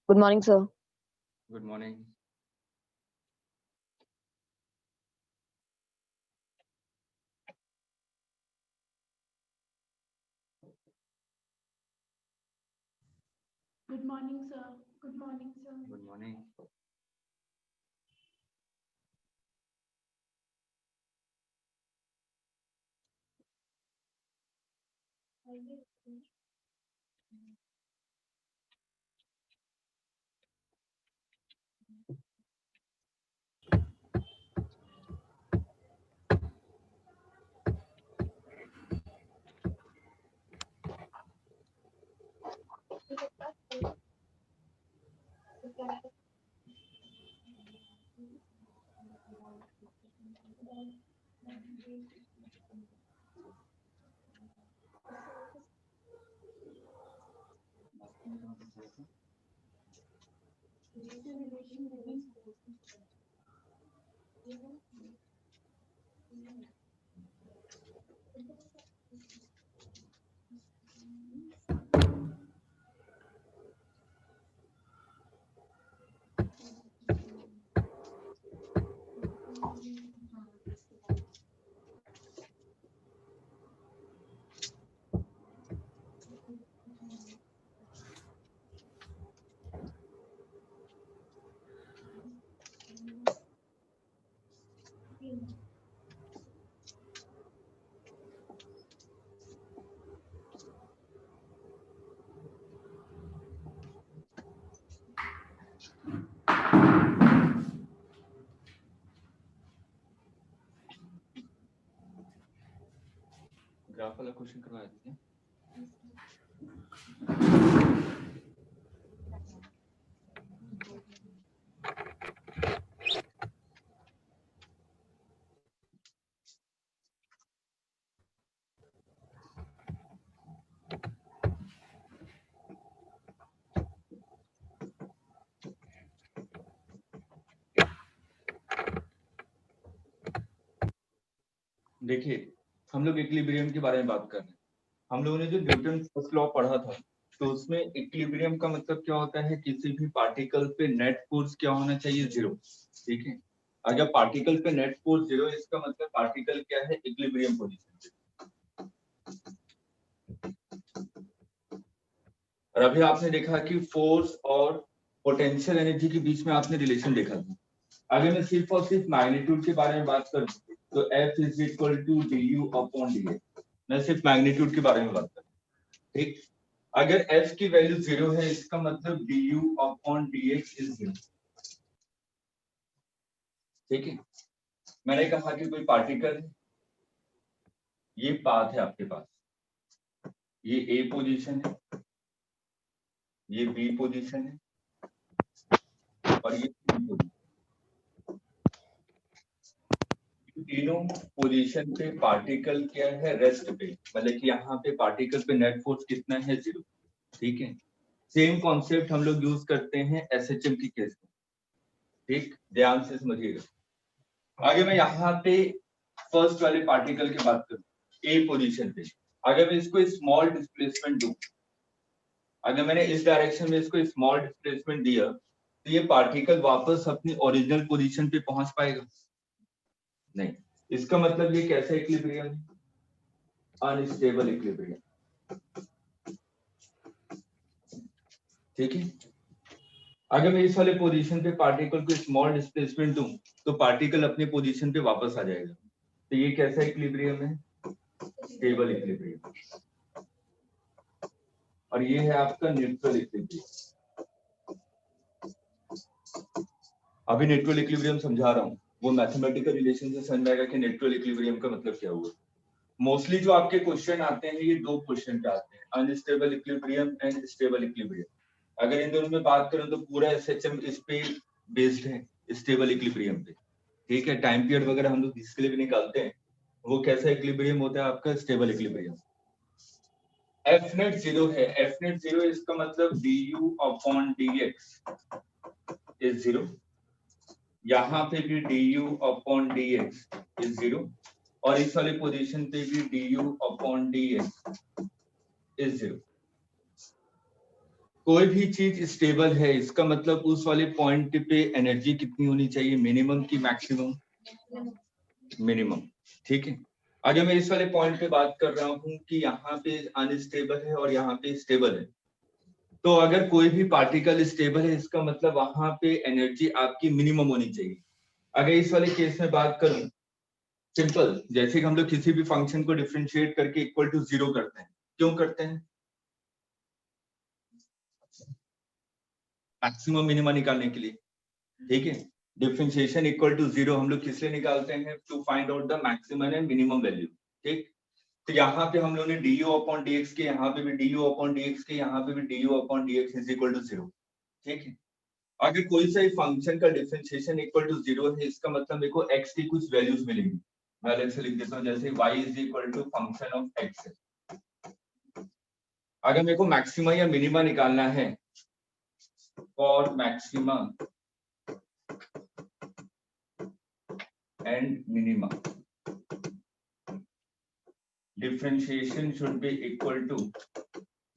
Good morning, sir. Good morning. Good morning, sir. Good morning, sir. Good morning. Graph वाला question करवाया था क्या? देखिए, हम लोग इक्विलिब्रियम के बारे में बात कर रहे हैं। हम लोगों ने जो न्यूटन फर्स्ट लॉ पढ़ा था, तो उसमें इक्विलिब्रियम का मतलब क्या होता है? किसी भी पार्टिकल पे नेट फोर्स क्या होना चाहिए? जीरो। ठीक है, अगर पार्टिकल पे नेट फोर्स जीरो, इसका मतलब पार्टिकल क्या है? इक्विलिब्रियम पोजीशन पे। और अभी आपने देखा कि फोर्स और पोटेंशियल एनर्जी के बीच में आपने रिलेशन देखा था। अगर मैं सिर्फ और सिर्फ मैग्नीट्यूड के बारे में बात करूं, तो F is equal to du upon dx। मैं सिर्फ मैग्नीट्यूड के बारे में बात कर रहा हूं। ठीक, अगर F की वैल्यू जीरो है, इसका मतलब du upon dx is zero. ठीक है, मैंने कहा कि कोई पार्टिकल है, ये पाथ है आपके पास, ये A पोजीशन है, ये B पोजीशन है और ये C पोजीशन। तीनों पोजीशन पे पार्टिकल क्या है? रेस्ट पे, मतलब कि यहाँ पे पार्टिकल पे नेट फोर्स कितना है? जीरो। ठीक है, सेम कॉन्सेप्ट हम लोग यूज करते हैं एसएचएम की केस में। ठीक, ध्यान से समझिएगा। आगे मैं यहाँ पे फर्स्ट वाले पार्टिकल की बात करूं, ए पोजीशन पे, अगर मैं इसको स्मॉल डिस्प्लेसमेंट दूं, अगर मैंने इस डायरेक्शन में इसको स्मॉल डिस्प्लेसमेंट दिया, तो ये पार्टिकल वापस अपनी ओरिजिनल पोजीशन पे पहुंच पाएगा? नहीं। इसका मतलब ये कैसा इक्विलिब्रियम है? Unstable equilibrium. ठीक है, अगर मैं इस वाले पोजीशन पे पार्टिकल को स्मॉल डिस्प्लेसमेंट दूं, तो पार्टिकल अपने पोजीशन पे वापस आ जाएगा। तो ये कैसा इक्विलिब्रियम है? Stable equilibrium. और ये है आपका न्यूट्रल इक्विलिब्रियम। अभी न्यूट्रल इक्विलिब्रियम समझा रहा हूँ, वो मैथमेटिकल रिलेशन से समझ आएगा कि न्यूट्रल इक्विलिब्रियम का मतलब क्या हुआ। मोस्टली जो आपके क्वेश्चन आते हैं, ये दो क्वेश्चन पे आते हैं, unstable equilibrium and stable equilibrium. अगर इन दोनों में बात करूं तो पूरा एसएचएम इस पे बेस्ड है, स्टेबल इक्विलिब्रियम पे। ठीक है, टाइम पीरियड वगैरह हम लोग इसके लिए भी निकालते हैं। वो कैसा इक्विलिब्रियम होता है आपका? Stable equilibrium. F net zero है, एफ नेट जीरो, इसका मतलब du upon dx is zero. यहाँ पे भी du upon dx is zero, और इस वाले पोजीशन पे भी du upon dx is zero. कोई भी चीज स्टेबल है इसका मतलब उस वाले पॉइंट पे एनर्जी कितनी होनी चाहिए, मिनिमम की मैक्सिमम? मिनिमम। ठीक है, अगर मैं इस वाले पॉइंट पे बात कर रहा हूँ कि यहाँ पे अनस्टेबल है और यहाँ पे स्टेबल है, तो अगर कोई भी पार्टिकल स्टेबल है इसका मतलब वहां पे एनर्जी आपकी मिनिमम होनी चाहिए। अगर इस वाले केस में बात करूं, सिंपल, जैसे कि हम लोग किसी भी फंक्शन को डिफरेंशिएट करके इक्वल टू 0 करते हैं, क्यों करते हैं? मैक्सिमम मिनिमा निकालने के लिए। ठीक है, डिफरेंशिएशन इक्वल टू 0 हम लोग किस लिए निकालते हैं? To find out the maximum and minimum value. ठीक, तो यहाँ पे हम लोगों ने du अपॉन dx के, यहाँ पे भी du अपॉन dx के, यहाँ पे भी du upon dx is equal to 0। ठीक है, अगर कोई सा फंक्शन का डिफरेंशिएशन इक्वल टू 0 है इसका मतलब मेरे को x की कुछ वैल्यूज मिलेंगी। मैं अलग से लिख देता हूँ, जैसे y is equal to function of x है। अगर मेरे को मैक्सिमा या मिनिमा निकालना है, for maxima and minima differentiation should be equal to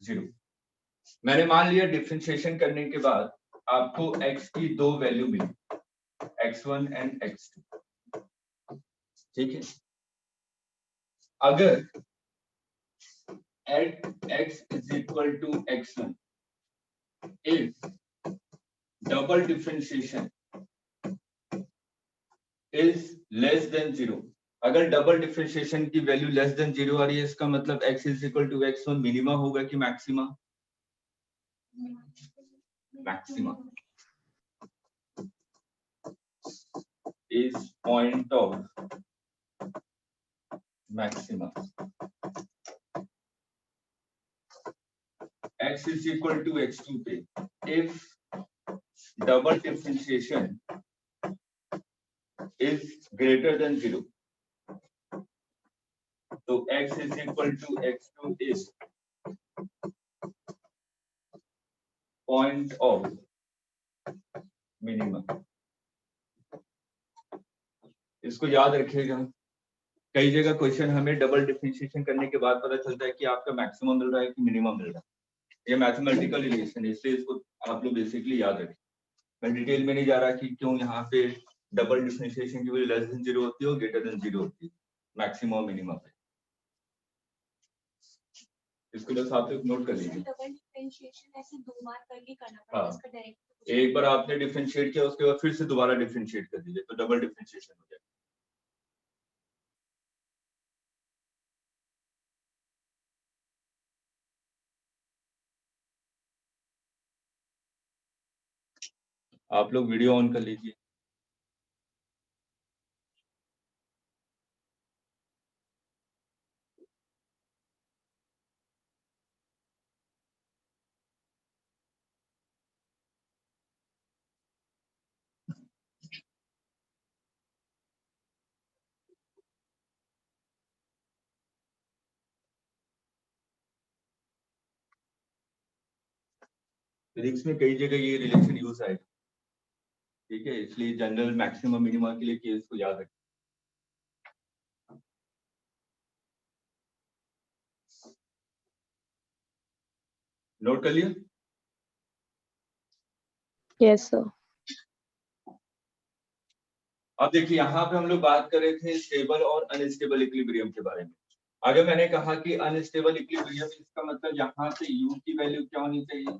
0। मैंने मान लिया डिफरेंशिएशन करने के बाद आपको x की दो value milli, x1 and x2। ठीक है, अगर at x is equal to x1 if double differentiation is less than 0, अगर डबल डिफरेंशिएशन की वैल्यू लेस देन 0 आ रही है इसका मतलब x is equal to x1 minima होगा कि maxima? Maxima is point of maxima. X is equal to x2 पे if double differentiation is greater than 0, तो x is equal to x2 is point of minimum. इसको याद रखिएगा, कई जगह question हमें डबल डिफरेंशिएशन करने के बाद पता चलता है कि आपका मैक्सिमम मिल रहा है कि मिनिमम मिल रहा है। ये मैथमेटिकल रिलेशन है, इसलिए इसको आप लोग बेसिकली याद रखें। मैं डिटेल में नहीं जा रहा कि क्यों यहाँ पे डबल डिफरेंशिएशन की वैल्यू लेस देन 0 होती है और ग्रेटर देन 0 होती है मैक्सिमम मिनिमम पे। इसको बस आप लोग नोट कर लीजिए। डबल डिफरेंशिएशन ऐसे दो बार करके करना हाँ, पड़ेगा, इसका डायरेक्ट एक बार आपने डिफरेंशिएट किया उसके बाद फिर से दोबारा डिफरेंशिएट कर दीजिए तो डबल डिफरेंशिएशन हो जाएगा। आप लोग वीडियो ऑन कर लीजिए। फिजिक्स में कई जगह ये रिलेशन यूज आएगा। ठीक है, इसलिए जनरल मैक्सिमम मिनिमा के लिए केस को याद रखें। नोट कर लिया? Yes sir. अब देखिए यहाँ पे हम लोग बात कर रहे थे स्टेबल और अनस्टेबल इक्विलिब्रियम के बारे में। अगर मैंने कहा कि अनस्टेबल इक्विलिब्रियम इसका मतलब यहाँ पे u की वैल्यू क्या होनी चाहिए?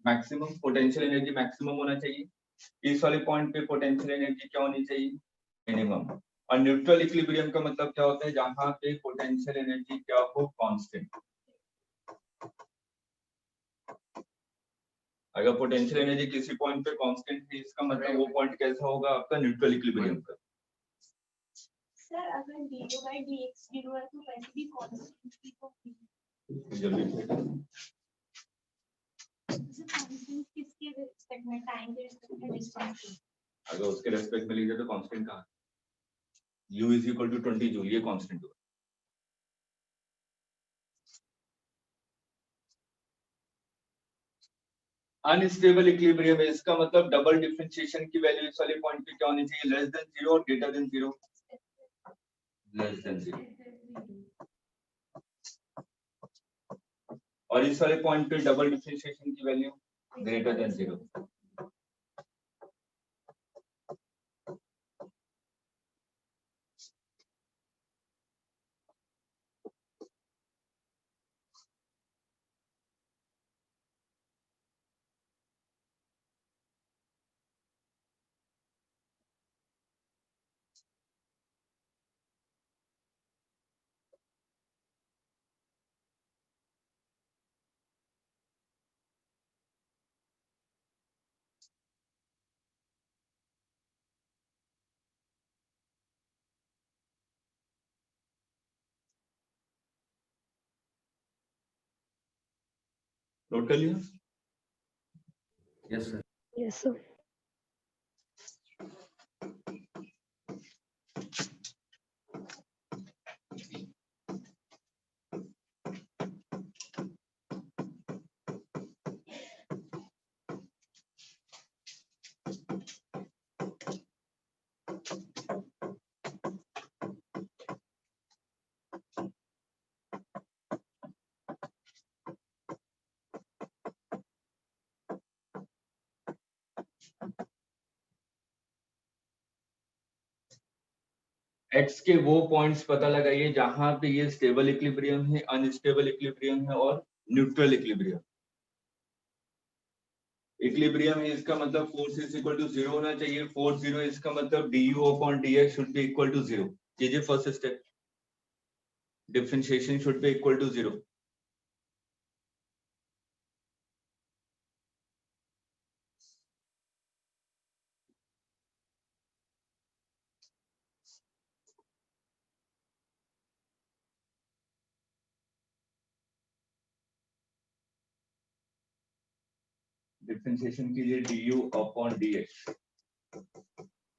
मैक्सिमम पोटेंशियल एनर्जी मैक्सिमम होना चाहिए। इस वाले पॉइंट पे पोटेंशियल एनर्जी क्या होनी चाहिए? मिनिमम। और न्यूट्रल इक्विलिब्रियम का मतलब क्या होता है? जहाँ पे पोटेंशियल एनर्जी क्या हो? कांस्टेंट। अगर पोटेंशियल एनर्जी किसी पॉइंट पे कांस्टेंट है इसका मतलब वो पॉइंट कैसा होगा आपका? न्यूट्रल इक्विलिब्रियम का। सर अगर du by dx 0 है तो वैसे भी कांस्टेंट ही होगी। कांस्टेंट किसके रिस्पेक्ट में, टाइम के रिस्पेक्ट में, डिस्टेंस? अगर उसके रेस्पेक्ट में लीजिए तो कांस्टेंट कहाँ? u is equal to 20 joule, ये कांस्टेंट होगा। अनस्टेबल इक्विलिब्रियम है इसका मतलब डबल डिफरेंशिएशन की वैल्यू इस वाले पॉइंट पे क्या होनी चाहिए? लेस देन 0 और ग्रेटर देन 0? Less than 0। और इस वाले पॉइंट पे डबल डिफरेंशिएशन की वैल्यू ग्रेटर देन 0। नोट कर लिया? Yes sir. Yes, sir. X के वो पॉइंट्स पता लगाइए जहां पे ये स्टेबल इक्विलिब्रियम है, अनस्टेबल इक्विलिब्रियम है और न्यूट्रल इक्विलिब्रियम। इक्विलिब्रियम है इसका मतलब फोर्स इज इक्वल टू 0 होना चाहिए। फोर्स 0 इसका मतलब du upon dx should be equal to 0। कीजिए first step, differentiation should be equal to 0। Differentiation कीजिए du upon dx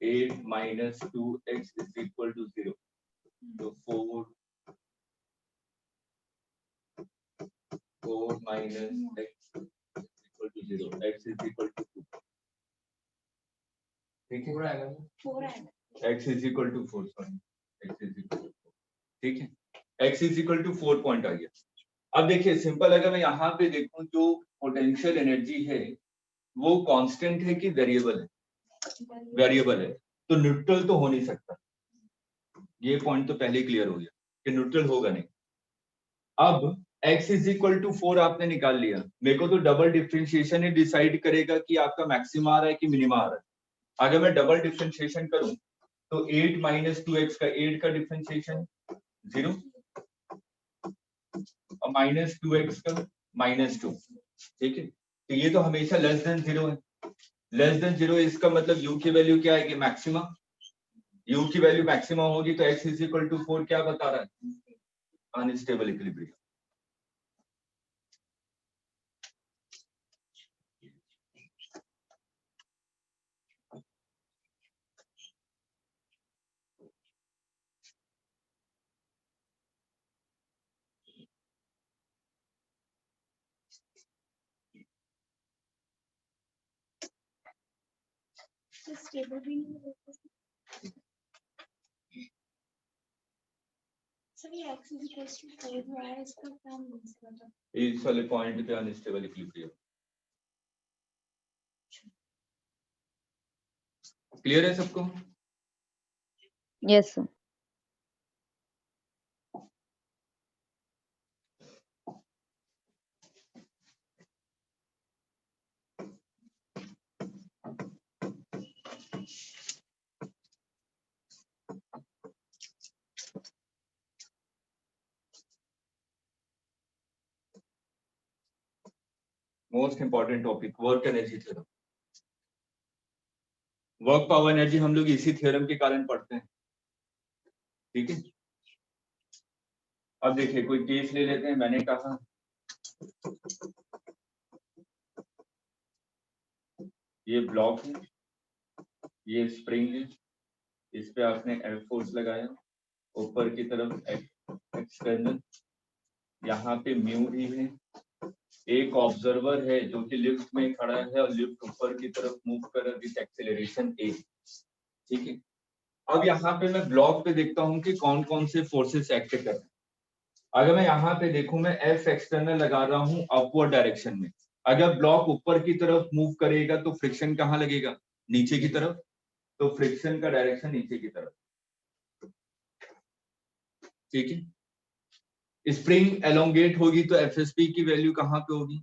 8 minus 2x is equal to 0। तो 4 minus x equal to 0, x is equal to 2। ठीक है, 4 आएगा। x is equal to 4, sorry x is equal to 4। ठीक है, x is equal to 4 point आ गया। अब देखिए सिंपल, अगर मैं यहाँ पे देखूं जो पोटेंशियल एनर्जी है वो कांस्टेंट है कि वेरिएबल है? वेरिएबल है, तो न्यूट्रल तो हो नहीं सकता। ये पॉइंट तो पहले क्लियर हो गया कि न्यूट्रल होगा नहीं। अब x इज इक्वल टू 4 आपने निकाल लिया, मेरे को तो डबल डिफरेंशिएशन ही डिसाइड करेगा कि आपका मैक्सिमा आ रहा है कि मिनिमा आ रहा है। अगर मैं डबल डिफरेंशिएशन करूं तो 8 माइनस 2x का 8 का डिफरेंशिएशन 0 और माइनस 2x का माइनस 2। ठीक है, तो ये तो हमेशा लेस देन 0 है। लेस देन 0 इसका मतलब u की वैल्यू क्या है कि मैक्सिमा। u की वैल्यू मैक्सिमा होगी तो x इज इक्वल टू 4 क्या बता रहा है? Unstable equilibrium. स्टेबल भी नहीं होता। सर ये x इज इक्वल टू 4 जो है इसका क्या मतलब? इस वाले पॉइंट पे अनस्टेबल इक्विलिब्रियम। क्लियर है सबको? Yes, sir. Most important topic, work energy theorem. Work power energy हम लोग इसी थ्योरम के कारण पढ़ते हैं। ठीक है, अब देखिए कोई केस ले लेते हैं। मैंने कहा ये ब्लॉक है, ये स्प्रिंग है, इस पे आपने एफ फोर्स लगाया, ऊपर की तरफ एक्सटर्नल, यहाँ पे म्यू भी है। एक ऑब्जर्वर है जो कि लिफ्ट में खड़ा है और लिफ्ट ऊपर की तरफ मूव कर रहा है विद एक्सेलरेशन a। ठीक है, अब यहाँ पे मैं ब्लॉक पे देखता हूँ कि कौन कौन से फोर्सेस एक्ट कर रहे हैं। अगर मैं यहाँ पे देखूं, मैं एफ एक्सटर्नल लगा रहा हूँ अपवर्ड डायरेक्शन में, अगर ब्लॉक ऊपर की तरफ मूव करेगा तो फ्रिक्शन कहाँ लगेगा? नीचे की तरफ, तो फ्रिक्शन का डायरेक्शन नीचे की तरफ। ठीक है, स्प्रिंग एलोंगेट होगी तो एफएसपी की वैल्यू कहाँ पे होगी?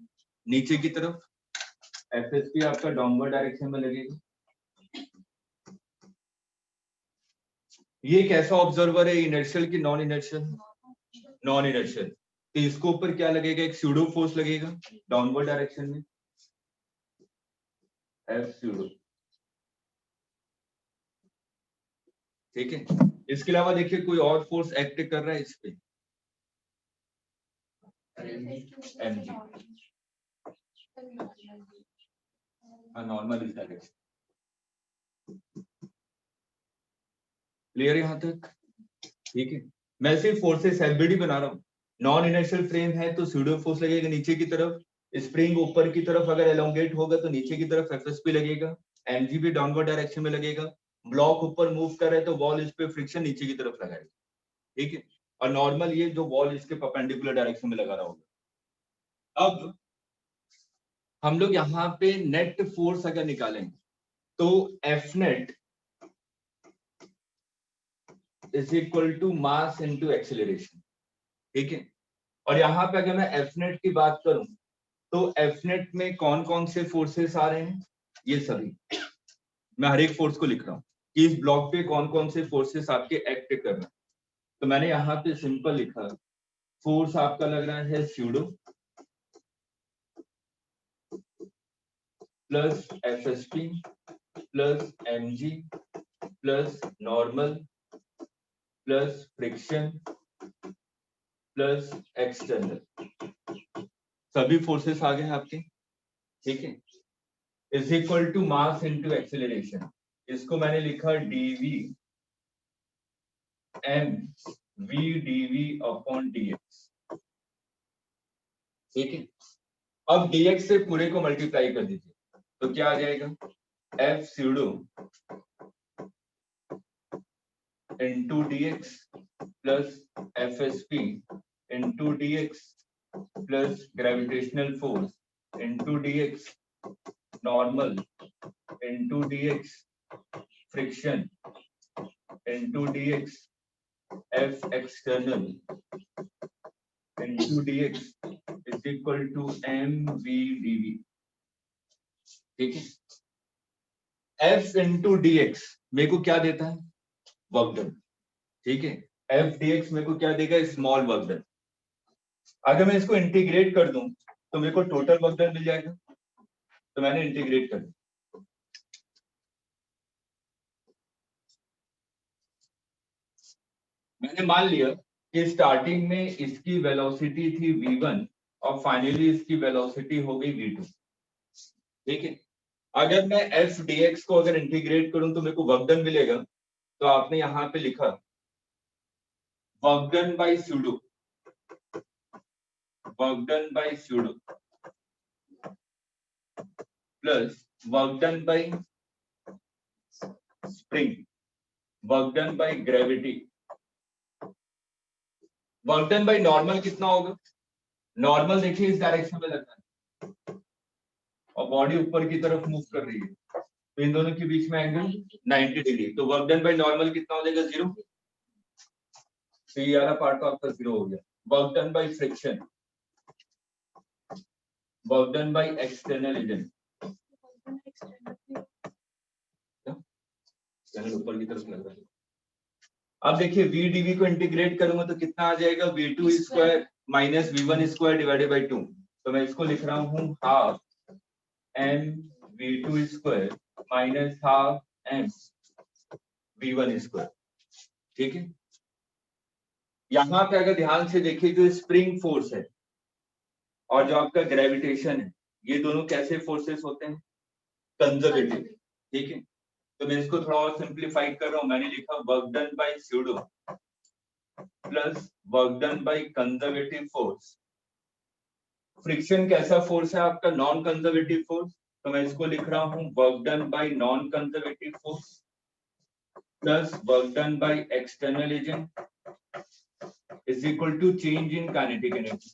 नीचे की तरफ। एफएसपी आपका डाउनवर्ड डायरेक्शन में लगेगा। ये कैसा ऑब्जर्वर है, इनर्शियल की नॉन इनर्शियल? Non inertial. तो इसको ऊपर क्या लगेगा? एक स्यूडो फोर्स लगेगा डाउनवर्ड डायरेक्शन में, एफ स्यूडो। ठीक है, इसके अलावा देखिए कोई और फोर्स एक्ट कर रहा है इस पे? एमजी। हाँ, नॉर्मल इस डायरेक्शन। क्लियर यहाँ तक? ठीक है, मैं सिर्फ फोर्सेस एफबीडी बना रहा हूँ। नॉन इनर्शियल फ्रेम है तो स्यूडो फोर्स लगेगा नीचे की तरफ, स्प्रिंग ऊपर की तरफ अगर एलोंगेट होगा तो नीचे की तरफ एफएसपी लगेगा, एमजी भी डाउनवर्ड डायरेक्शन में लगेगा, ब्लॉक ऊपर मूव कर रहा है तो वॉल इस पे फ्रिक्शन नीचे की तरफ लगाएगा। ठीक है, और नॉर्मल ये जो वॉल इसके परपेंडिकुलर डायरेक्शन में लगा रहा होगा। अब हम लोग यहाँ पे नेट फोर्स अगर निकालेंगे तो f net is equal to mass into acceleration. ठीक है, और यहाँ पे अगर मैं एफ नेट की बात करूं तो एफ नेट में कौन कौन से फोर्सेस आ रहे हैं? ये सभी। मैं हर एक फोर्स को लिख रहा हूँ कि इस ब्लॉक पे कौन कौन से फोर्सेस आपके एक्ट कर रहे हैं। तो मैंने यहाँ पे सिंपल लिखा, फोर्स आपका लग रहा है pseudo plus FSP plus mg plus normal plus friction plus external, सभी फोर्सेस आ गए हैं आपके। ठीक है, is equal to mass into acceleration. इसको मैंने लिखा dv m v dv upon dx. ठीक है, अब डीएक्स से पूरे को मल्टीप्लाई कर दीजिए तो क्या आ जाएगा? F pseudo into dx plus FSP into dx plus gravitational force into dx normal into dx friction into dx f external into dx is equal to m v dv. ठीक है, एफ इंटू डीएक्स मेरे को क्या देता है? Work done. ठीक है, F dx मेरे को क्या देगा? Small work done. अगर मैं इसको इंटीग्रेट कर दूं तो मेरे को टोटल वर्क डन मिल जाएगा, तो मैंने इंटीग्रेट कर दिया। मैंने मान लिया कि स्टार्टिंग में इसकी वेलोसिटी थी v1 और फाइनली इसकी वेलोसिटी हो गई v2। ठीक है, अगर मैं एफ डीएक्स को अगर इंटीग्रेट करूं तो मेरे को वर्क डन मिलेगा, तो आपने यहाँ पे लिखा work done by pseudo, work done by pseudo plus work done bye spring, work done by gravity. Work done by normal कितना होगा? नॉर्मल देखिए इस डायरेक्शन में लगता है और बॉडी ऊपर की तरफ मूव कर रही है, तो इन दोनों के बीच में एंगल 90 डिग्री। तो वर्क डन बाय नॉर्मल कितना हो जाएगा? 0। तो ये वाला पार्ट तो आपका 0 हो गया। Work done by friction, work done by external agent, ऊपर की तरफ लग रहा है। अब देखिए वी डीवी को इंटीग्रेट करूंगा तो कितना आ जाएगा? v2 square minus v1 square divided by 2। तो मैं इसको लिख रहा हूँ half m v2 square minus half m v1 square. ठीक है, यहाँ पे अगर ध्यान से देखिए जो स्प्रिंग फोर्स है और जो आपका ग्रेविटेशन है, ये दोनों कैसे फोर्सेस होते हैं? कंजर्वेटिव। ठीक है, तो मैं इसको थोड़ा और सिंप्लीफाई कर रहा हूं। मैंने लिखा work done by pseudo plus work done by conservative force. Friction कैसा फोर्स है आपका? नॉन कंजर्वेटिव फोर्स, तो मैं इसको लिख रहा हूं work done by non conservative force plus work done by external agent is equal to change in kinetic energy.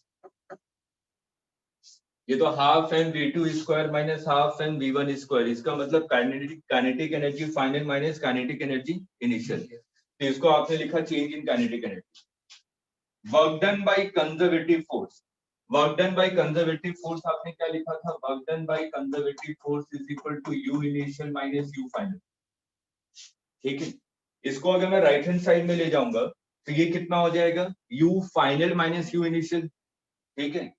ये तो half m v2 square minus half m v1 square, इसका मतलब kinetic energy final minus kinetic energy initial. तो इसको आपने लिखा change in kinetic energy. Work done by conservative force, work done by conservative force आपने क्या लिखा था? Work done by conservative force is equal to you initial minus you final. ठीक है, इसको अगर मैं राइट हैंड साइड में ले जाऊंगा तो ये कितना हो जाएगा? U final minus U initial. ठीक है,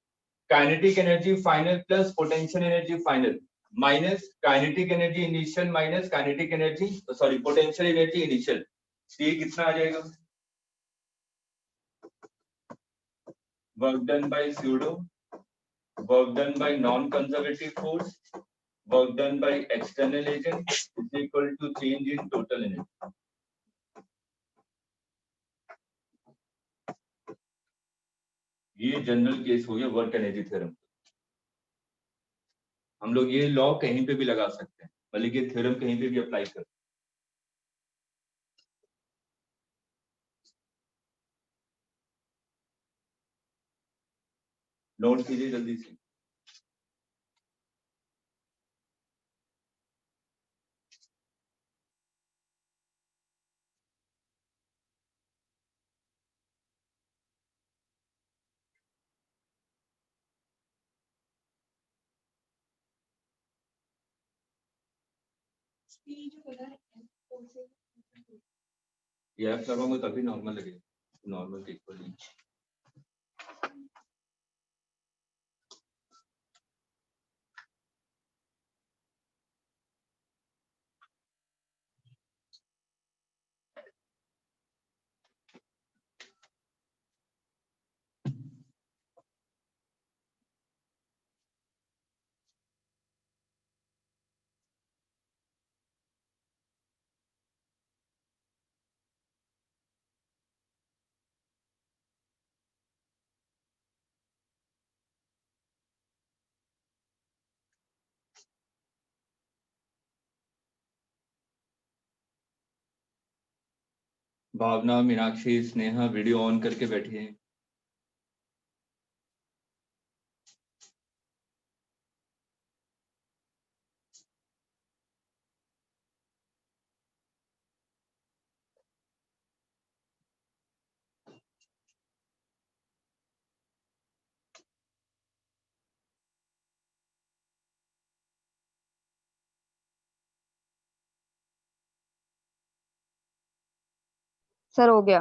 kinetic energy final plus potential energy final minus kinetic energy initial minus kinetic energy sorry potential energy initial. ये कितना आ जाएगा? Work done by pseudo, work done by non conservative force, work done by external agent is equal to change in total energy. ये general case हो गया work energy theorem. हम लोग ये लॉ कहीं पे भी लगा सकते हैं, मतलब ये थ्योरम कहीं पे भी अप्लाई कर। नोट कीजिए जल्दी से। ये जो कलर है कौन से? ये ऐप लगाऊंगा तभी नॉर्मल लगेगा, नॉर्मल के equal. Bhavana, Meenakshi, Sneha video on करके बैठी है। सर हो गया।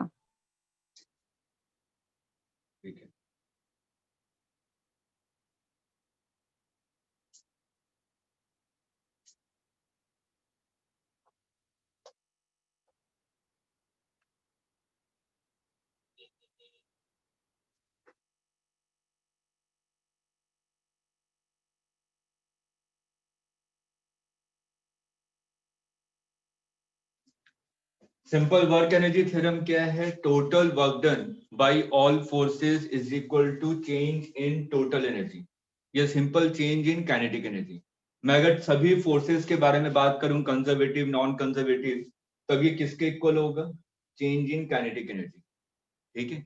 ठीक है, सिंपल वर्क एनर्जी थ्योरम क्या है? Total work done by all forces is equal to change in total energy. ये simple change in kinetic energy. मैं अगर सभी फोर्सेस के बारे में बात करूं, कंजर्वेटिव नॉन कंजर्वेटिव, तब ये किसके इक्वल होगा? Change in kinetic energy. ठीक है,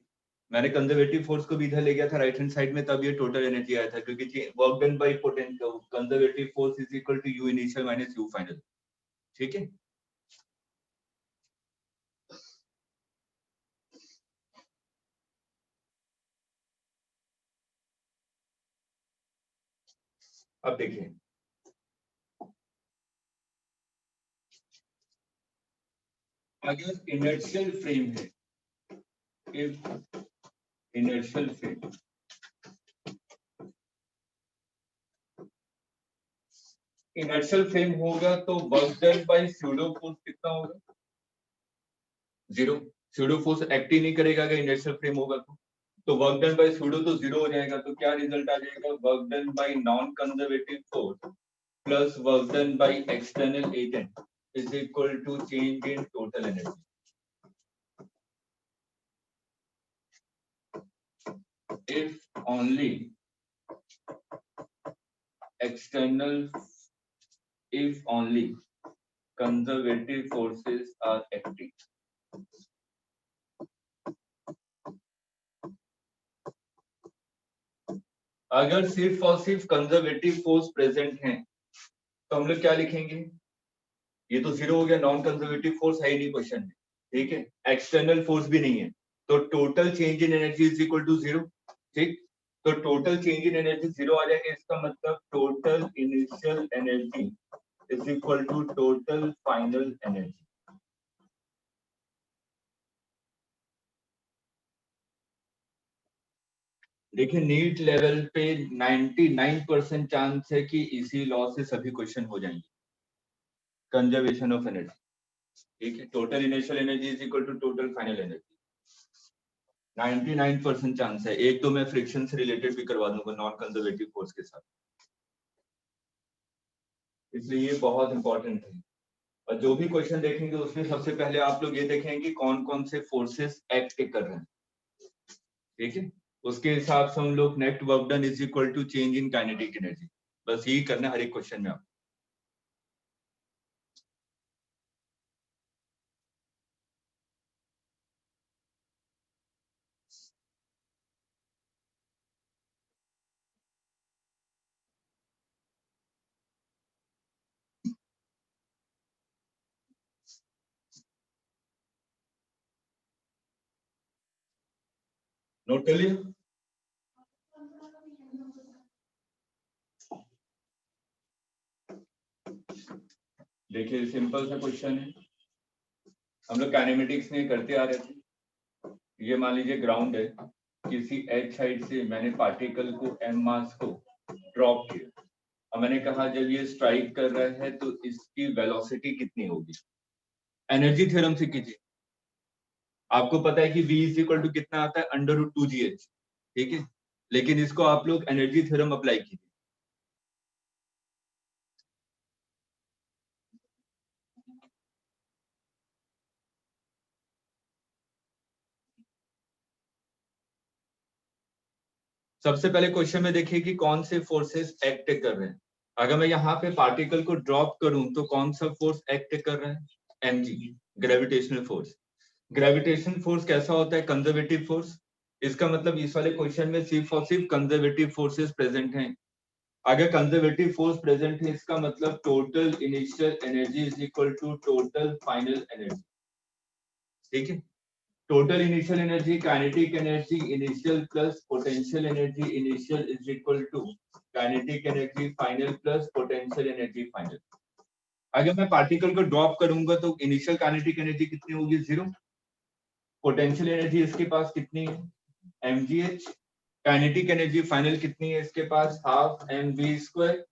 मैंने कंजर्वेटिव फोर्स को भी इधर ले गया था राइट हैंड साइड में, तब ये टोटल एनर्जी आया था, क्योंकि work done by potential conservative force is equal to you initial minus you final. ठीक है, अब देखिए, अगर इनर्शियल फ्रेम है, if inertial frame, inertial frame होगा तो work done by pseudo force कितना होगा? जीरो। स्यूडो फोर्स एक्ट ही नहीं करेगा अगर इनर्शियल फ्रेम होगा तो वर्क डन बाय स्यूडो तो जीरो हो जाएगा। तो क्या रिजल्ट आ जाएगा? Work done by non conservative force plus work done by external agent is equal to change in total energy. If only external, if only conservative forces are acting, अगर सिर्फ और सिर्फ कंजर्वेटिव फोर्स प्रेजेंट है तो हम लोग क्या लिखेंगे, ये तो जीरो हो गया, नॉन कंजर्वेटिव फोर्स है ही नहीं क्वेश्चन में, ठीक है, एक्सटर्नल फोर्स भी नहीं है, तो total change in energy is equal to zero, ठीक, तो total change in energy zero आ जाएगा, इसका मतलब total initial energy is equal to total final energy. देखिए नीट लेवल पे 99% चांस है कि इसी लॉ से सभी क्वेश्चन हो जाएंगे, कंजर्वेशन ऑफ एनर्जी, ठीक है, total initial energy is equal to total final energy, 99% chance है। एक तो मैं फ्रिक्शन से रिलेटेड भी करवा दूंगा नॉन कंजर्वेटिव फोर्स के साथ, इसलिए ये बहुत इंपॉर्टेंट है। और जो भी क्वेश्चन देखेंगे उसमें सबसे पहले आप लोग ये देखेंगे कौन कौन से फोर्सेस एक्ट कर रहे हैं, ठीक है, उसके हिसाब से हम लोग net work done is equal to change in kinetic energy, बस यही करना है हर एक क्वेश्चन में आप। नोट कर लिया? देखिए सिंपल सा क्वेश्चन है, हम लोग काइनेमेटिक्स में करते आ रहे थे। ये मान लीजिए ग्राउंड है, किसी एच हाइट से मैंने पार्टिकल को एम मास को ड्रॉप किया, और मैंने कहा जब ये स्ट्राइक कर रहा है तो इसकी वेलोसिटी कितनी होगी, एनर्जी थ्योरम से कीजिए। आपको पता है कि v इज इक्वल टू कितना आता है, अंडर रूट 2gh, ठीक है, लेकिन इसको आप लोग एनर्जी थ्योरम अप्लाई कीजिए। सबसे पहले क्वेश्चन में देखिए कि कौन से फोर्सेस एक्ट कर रहे हैं। अगर मैं यहाँ पे पार्टिकल को ड्रॉप करूं तो कौन सा फोर्स एक्ट कर रहा है, mg, gravitational force. Gravitational force कैसा होता है, कंजर्वेटिव फोर्स। इसका मतलब इस वाले क्वेश्चन में सिर्फ और सिर्फ कंजर्वेटिव फोर्सेस प्रेजेंट हैं। अगर कंजर्वेटिव फोर्स प्रेजेंट है इसका मतलब total initial energy is equal to total final energy, ठीक है। Total initial energy kinetic energy initial plus potential energy initial is equal to kinetic energy final plus potential energy final. अगर मैं particle को drop करूंगा तो initial kinetic energy कितनी होगी, zero. Potential energy इसके पास कितनी है, mgh। काइनेटिक एनर्जी फाइनल कितनी है इसके पास, half mv square.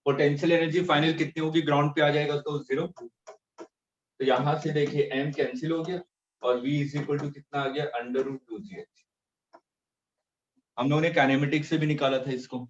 Potential energy final कितनी होगी, ग्राउंड पे आ जाएगा तो जीरो। तो यहां से देखिए m कैंसिल हो गया और v इज इक्वल टू कितना आ गया, अंडर रूट 2gh। हम लोगों ने काइनेमेटिक्स से भी निकाला था इसको।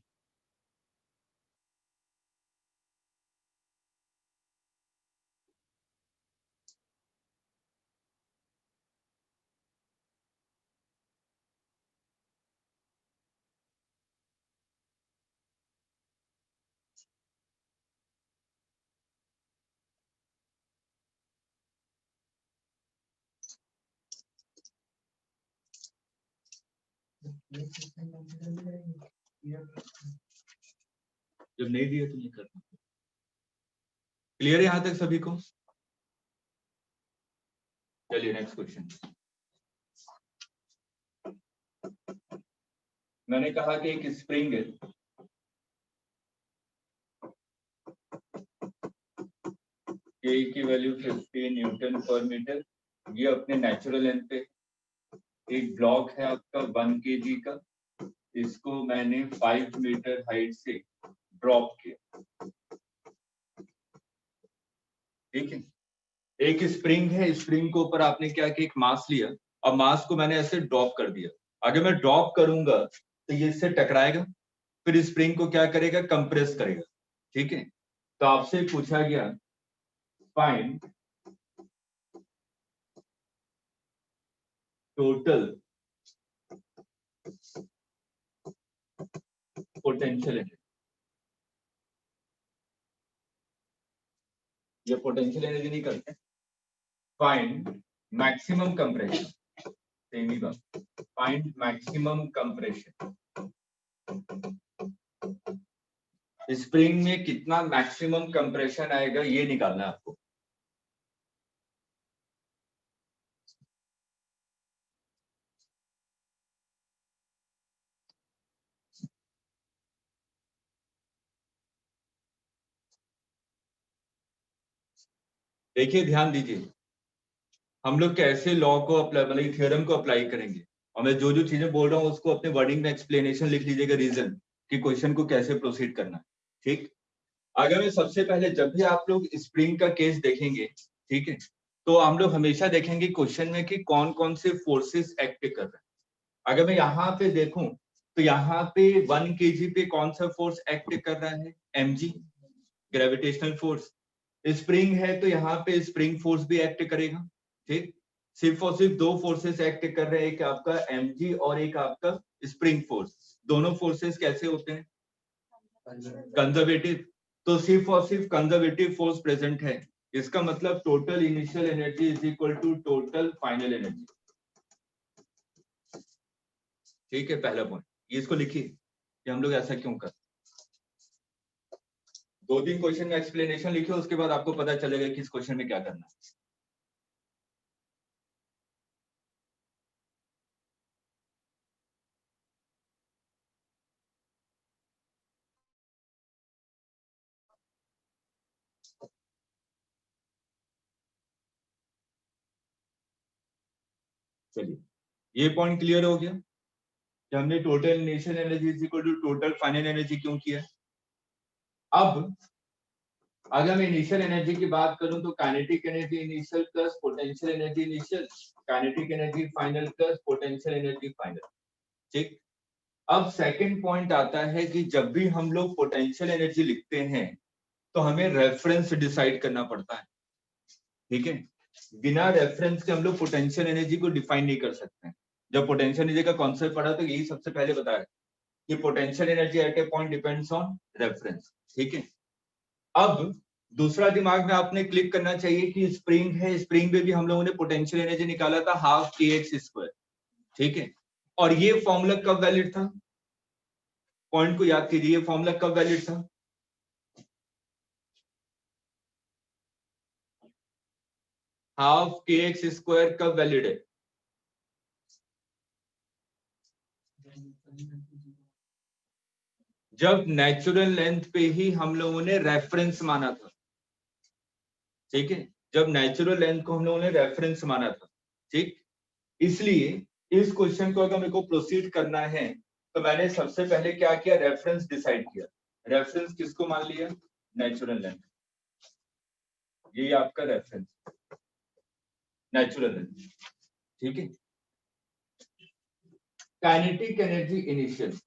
जब नहीं दिया तो नहीं करना। क्लियर है यहां तक सभी को? चलिए नेक्स्ट क्वेश्चन। मैंने कहा कि एक स्प्रिंग है, K की वैल्यू 50 न्यूटन पर मीटर, ये अपने नेचुरल लेंथ पे। एक ब्लॉक है आपका 1 kg का, इसको मैंने 5 मीटर हाइट से ड्रॉप किया, ठीक है। एक स्प्रिंग है, स्प्रिंग के ऊपर आपने क्या किया, एक मास लिया और मास को मैंने ऐसे ड्रॉप कर दिया। अगर मैं ड्रॉप करूंगा तो ये इससे टकराएगा, फिर स्प्रिंग को क्या करेगा, कंप्रेस करेगा, ठीक है। तो आपसे पूछा गया फाइंड टोटल पोटेंशियल एनर्जी। ये पोटेंशियल एनर्जी नहीं करते, फाइंड मैक्सिमम कंप्रेशन, सेम ही बात, फाइंड मैक्सिमम कंप्रेशन। स्प्रिंग में कितना मैक्सिमम कंप्रेशन आएगा ये निकालना है आपको। देखिए ध्यान दीजिए, हम लोग कैसे लॉ को अप्लाई, मतलब थ्योरम को अप्लाई करेंगे, और मैं जो जो चीजें बोल रहा हूँ उसको अपने वर्डिंग में एक्सप्लेनेशन लिख लीजिएगा, रीजन कि क्वेश्चन को कैसे प्रोसीड करना है। ठीक, अगर मैं सबसे पहले जब भी आप लोग स्प्रिंग का केस देखेंगे, ठीक है, तो हम लोग हमेशा देखेंगे क्वेश्चन में कि कौन कौन से फोर्सेस एक्ट कर रहे हैं। अगर मैं यहाँ पे देखूं तो यहाँ पे 1 kg पे कौन सा फोर्स एक्ट कर रहा है, mg, ग्रेविटेशनल फोर्स। स्प्रिंग है तो यहाँ पे स्प्रिंग फोर्स भी एक्ट करेगा। ठीक, सिर्फ और सिर्फ दो फोर्सेस एक्ट कर रहे हैं, एक आपका mg और एक आपका स्प्रिंग फोर्स। दोनों फोर्सेस कैसे होते हैं, कंजर्वेटिव। तो सिर्फ और सिर्फ कंजर्वेटिव फोर्स प्रेजेंट है, इसका मतलब total initial energy is equal to total final energy. ठीक है, पहला पॉइंट ये इसको लिखिए कि हम लोग ऐसा क्यों कर। 2-3 क्वेश्चन में एक्सप्लेनेशन लिखिए, उसके बाद आपको पता चलेगा कि इस क्वेश्चन में क्या करना है। चलिए, ये पॉइंट क्लियर हो गया कि हमने total initial energy is equal to total final energy क्यों किया। अब अगर मैं इनिशियल एनर्जी की बात करूं तो kinetic energy initial plus potential energy initial, kinetic energy final plus potential energy final. ठीक, अब सेकंड पॉइंट आता है कि जब भी हम लोग पोटेंशियल एनर्जी लिखते हैं तो हमें रेफरेंस डिसाइड करना पड़ता है। ठीक है, बिना रेफरेंस के हम लोग पोटेंशियल एनर्जी को डिफाइन नहीं कर सकते। जब पोटेंशियल एनर्जी का कॉन्सेप्ट पढ़ा तो यही सबसे पहले बताया कि potential energy at A point depends on reference. ठीक है, अब दूसरा दिमाग में आपने क्लिक करना चाहिए कि स्प्रिंग है, स्प्रिंग में भी हम लोगों ने पोटेंशियल एनर्जी निकाला था 12 kx²। ठीक है, और ये फॉर्मूला कब वैलिड था, पॉइंट को याद कीजिए, ये फॉर्मूला कब वैलिड था, हाफ kx² कब वैलिड है, जब नेचुरल लेंथ पे ही हम लोगों ने रेफरेंस माना था। ठीक है, जब नेचुरल लेंथ को हम लोगों ने रेफरेंस माना था। ठीक, इसलिए इस क्वेश्चन को अगर मेरे को प्रोसीड करना है तो मैंने सबसे पहले क्या किया, रेफरेंस डिसाइड किया। रेफरेंस किसको मान लिया, नेचुरल लेंथ। ये आपका रेफरेंस नेचुरल लेंथ। ठीक है, kinetic energy initial,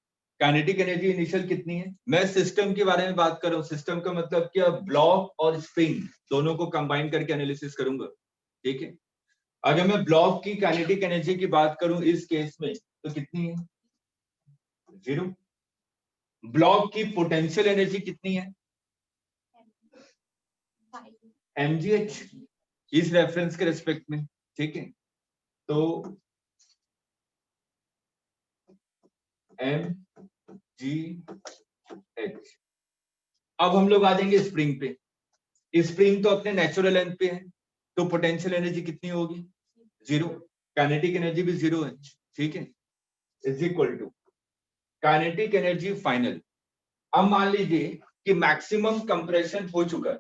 kinetic energy initial कितनी है, मैं सिस्टम के बारे में बात कर रहा हूँ। सिस्टम का मतलब क्या, ब्लॉक और स्प्रिंग दोनों को कंबाइन करके एनालिसिस करूंगा। ठीक है, अगर मैं ब्लॉक की काइनेटिक एनर्जी की बात करूं इस केस में तो कितनी है, 0। ब्लॉक की पोटेंशियल एनर्जी कितनी है, mgh, इस रेफरेंस के रेस्पेक्ट में। ठीक है, तो mgh। अब हम लोग आ जाएंगे स्प्रिंग पे। स्प्रिंग तो अपने नेचुरल लेंथ पे है, तो पोटेंशियल एनर्जी कितनी होगी, 0। काइनेटिक एनर्जी भी 0 है। ठीक है, is equal to kinetic energy final. अब मान लीजिए कि मैक्सिमम कंप्रेशन हो चुका है,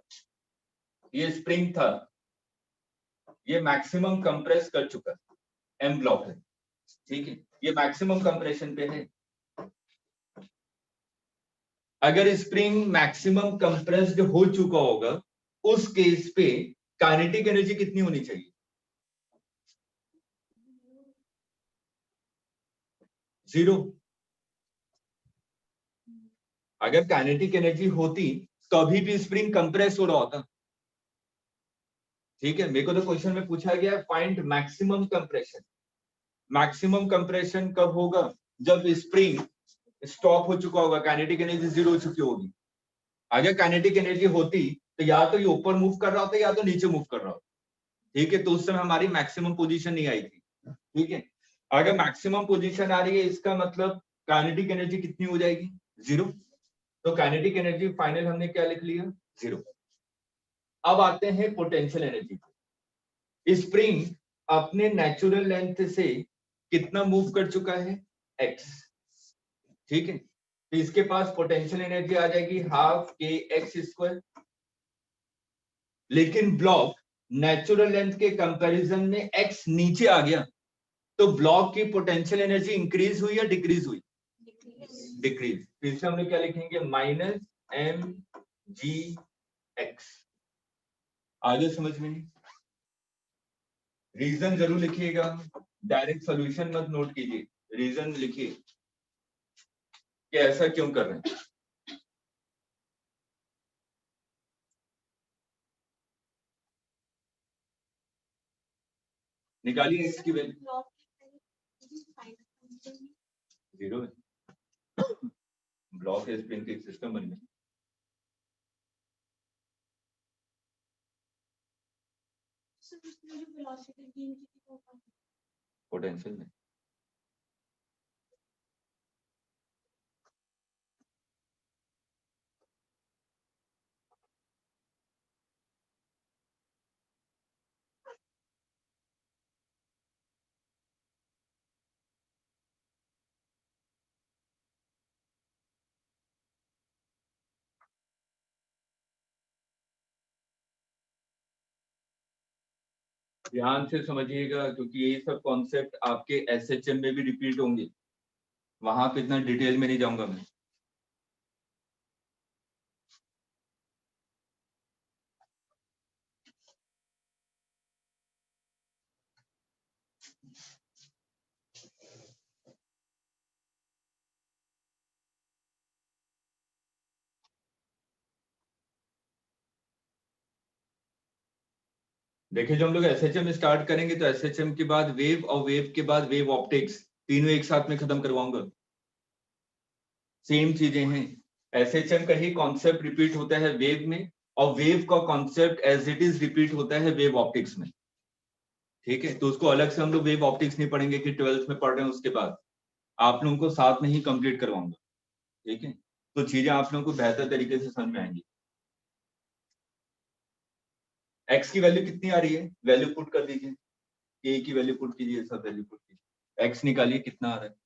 ये स्प्रिंग था, ये मैक्सिमम कंप्रेस कर चुका है, एम ब्लॉक है। ठीक है, ये मैक्सिमम कंप्रेशन पे है। अगर स्प्रिंग मैक्सिमम कंप्रेस्ड हो चुका होगा उस केस पे काइनेटिक एनर्जी कितनी होनी चाहिए, 0। अगर काइनेटिक एनर्जी होती तो अभी भी स्प्रिंग कंप्रेस हो रहा होता। ठीक है, मेरे को तो क्वेश्चन में पूछा गया find maximum compression. Maximum compression कब होगा, जब स्प्रिंग स्टॉप हो चुका होगा, काइनेटिक एनर्जी 0 हो चुकी होगी। अगर काइनेटिक एनर्जी होती तो या तो ये ऊपर मूव कर रहा होता या तो नीचे मूव कर रहा होता। ठीक है, तो उस समय हमारी मैक्सिमम पोजीशन नहीं आई थी। ठीक है, अगर मैक्सिमम पोजीशन आ रही है इसका मतलब काइनेटिक एनर्जी कितनी हो जाएगी? 0। तो काइनेटिक एनर्जी फाइनल हमने क्या लिख लिया? 0। अब आते हैं पोटेंशियल एनर्जी पे। स्प्रिंग अपने नेचुरल लेंथ से कितना मूव कर चुका है? x। ठीक है, तो इसके पास पोटेंशियल एनर्जी आ जाएगी हाफ के एक्स स्क्वायर। लेकिन ब्लॉक नेचुरल लेंथ के कंपैरिजन में x नीचे आ गया, तो ब्लॉक की पोटेंशियल एनर्जी इंक्रीज हुई या डिक्रीज हुई? डिक्रीज। फिर से हम लोग क्या लिखेंगे? Minus M G X. आगे समझ में नहीं? रीजन जरूर लिखिएगा, डायरेक्ट सॉल्यूशन मत नोट कीजिए, रीजन लिखिए कि ऐसा क्यों कर रहे हैं। निकालिए x की वैल्यू। 0 है। ब्लॉक स्पिन के सिस्टम बन गया। पोटेंशियल में ध्यान से समझिएगा, क्योंकि ये सब कॉन्सेप्ट आपके एसएचएम में भी रिपीट होंगे। वहां पे इतना डिटेल में नहीं जाऊंगा मैं। देखिए, जब हम लोग एसएचएम स्टार्ट करेंगे तो एसएचएम के बाद वेव और वेव के बाद वेव ऑप्टिक्स, तीनों एक साथ में खत्म करवाऊंगा। सेम चीजें हैं। एसएचएम का ही कॉन्सेप्ट रिपीट होता है वेव में, और वेव का concept as it is repeat होता है वेव ऑप्टिक्स में। ठीक है, तो उसको अलग से हम लोग वेव ऑप्टिक्स नहीं पढ़ेंगे कि 12th में पढ़ रहे हैं उसके बाद। आप लोगों को साथ में ही कंप्लीट करवाऊंगा। ठीक है, तो चीजें आप लोगों को बेहतर तरीके से समझ में आएंगी। एक्स की वैल्यू कितनी आ रही है? वैल्यू पुट कर दीजिए, ए की वैल्यू पुट कीजिए, सब वैल्यू पुट कीजिए। एक्स निकालिए कितना आ रहा है।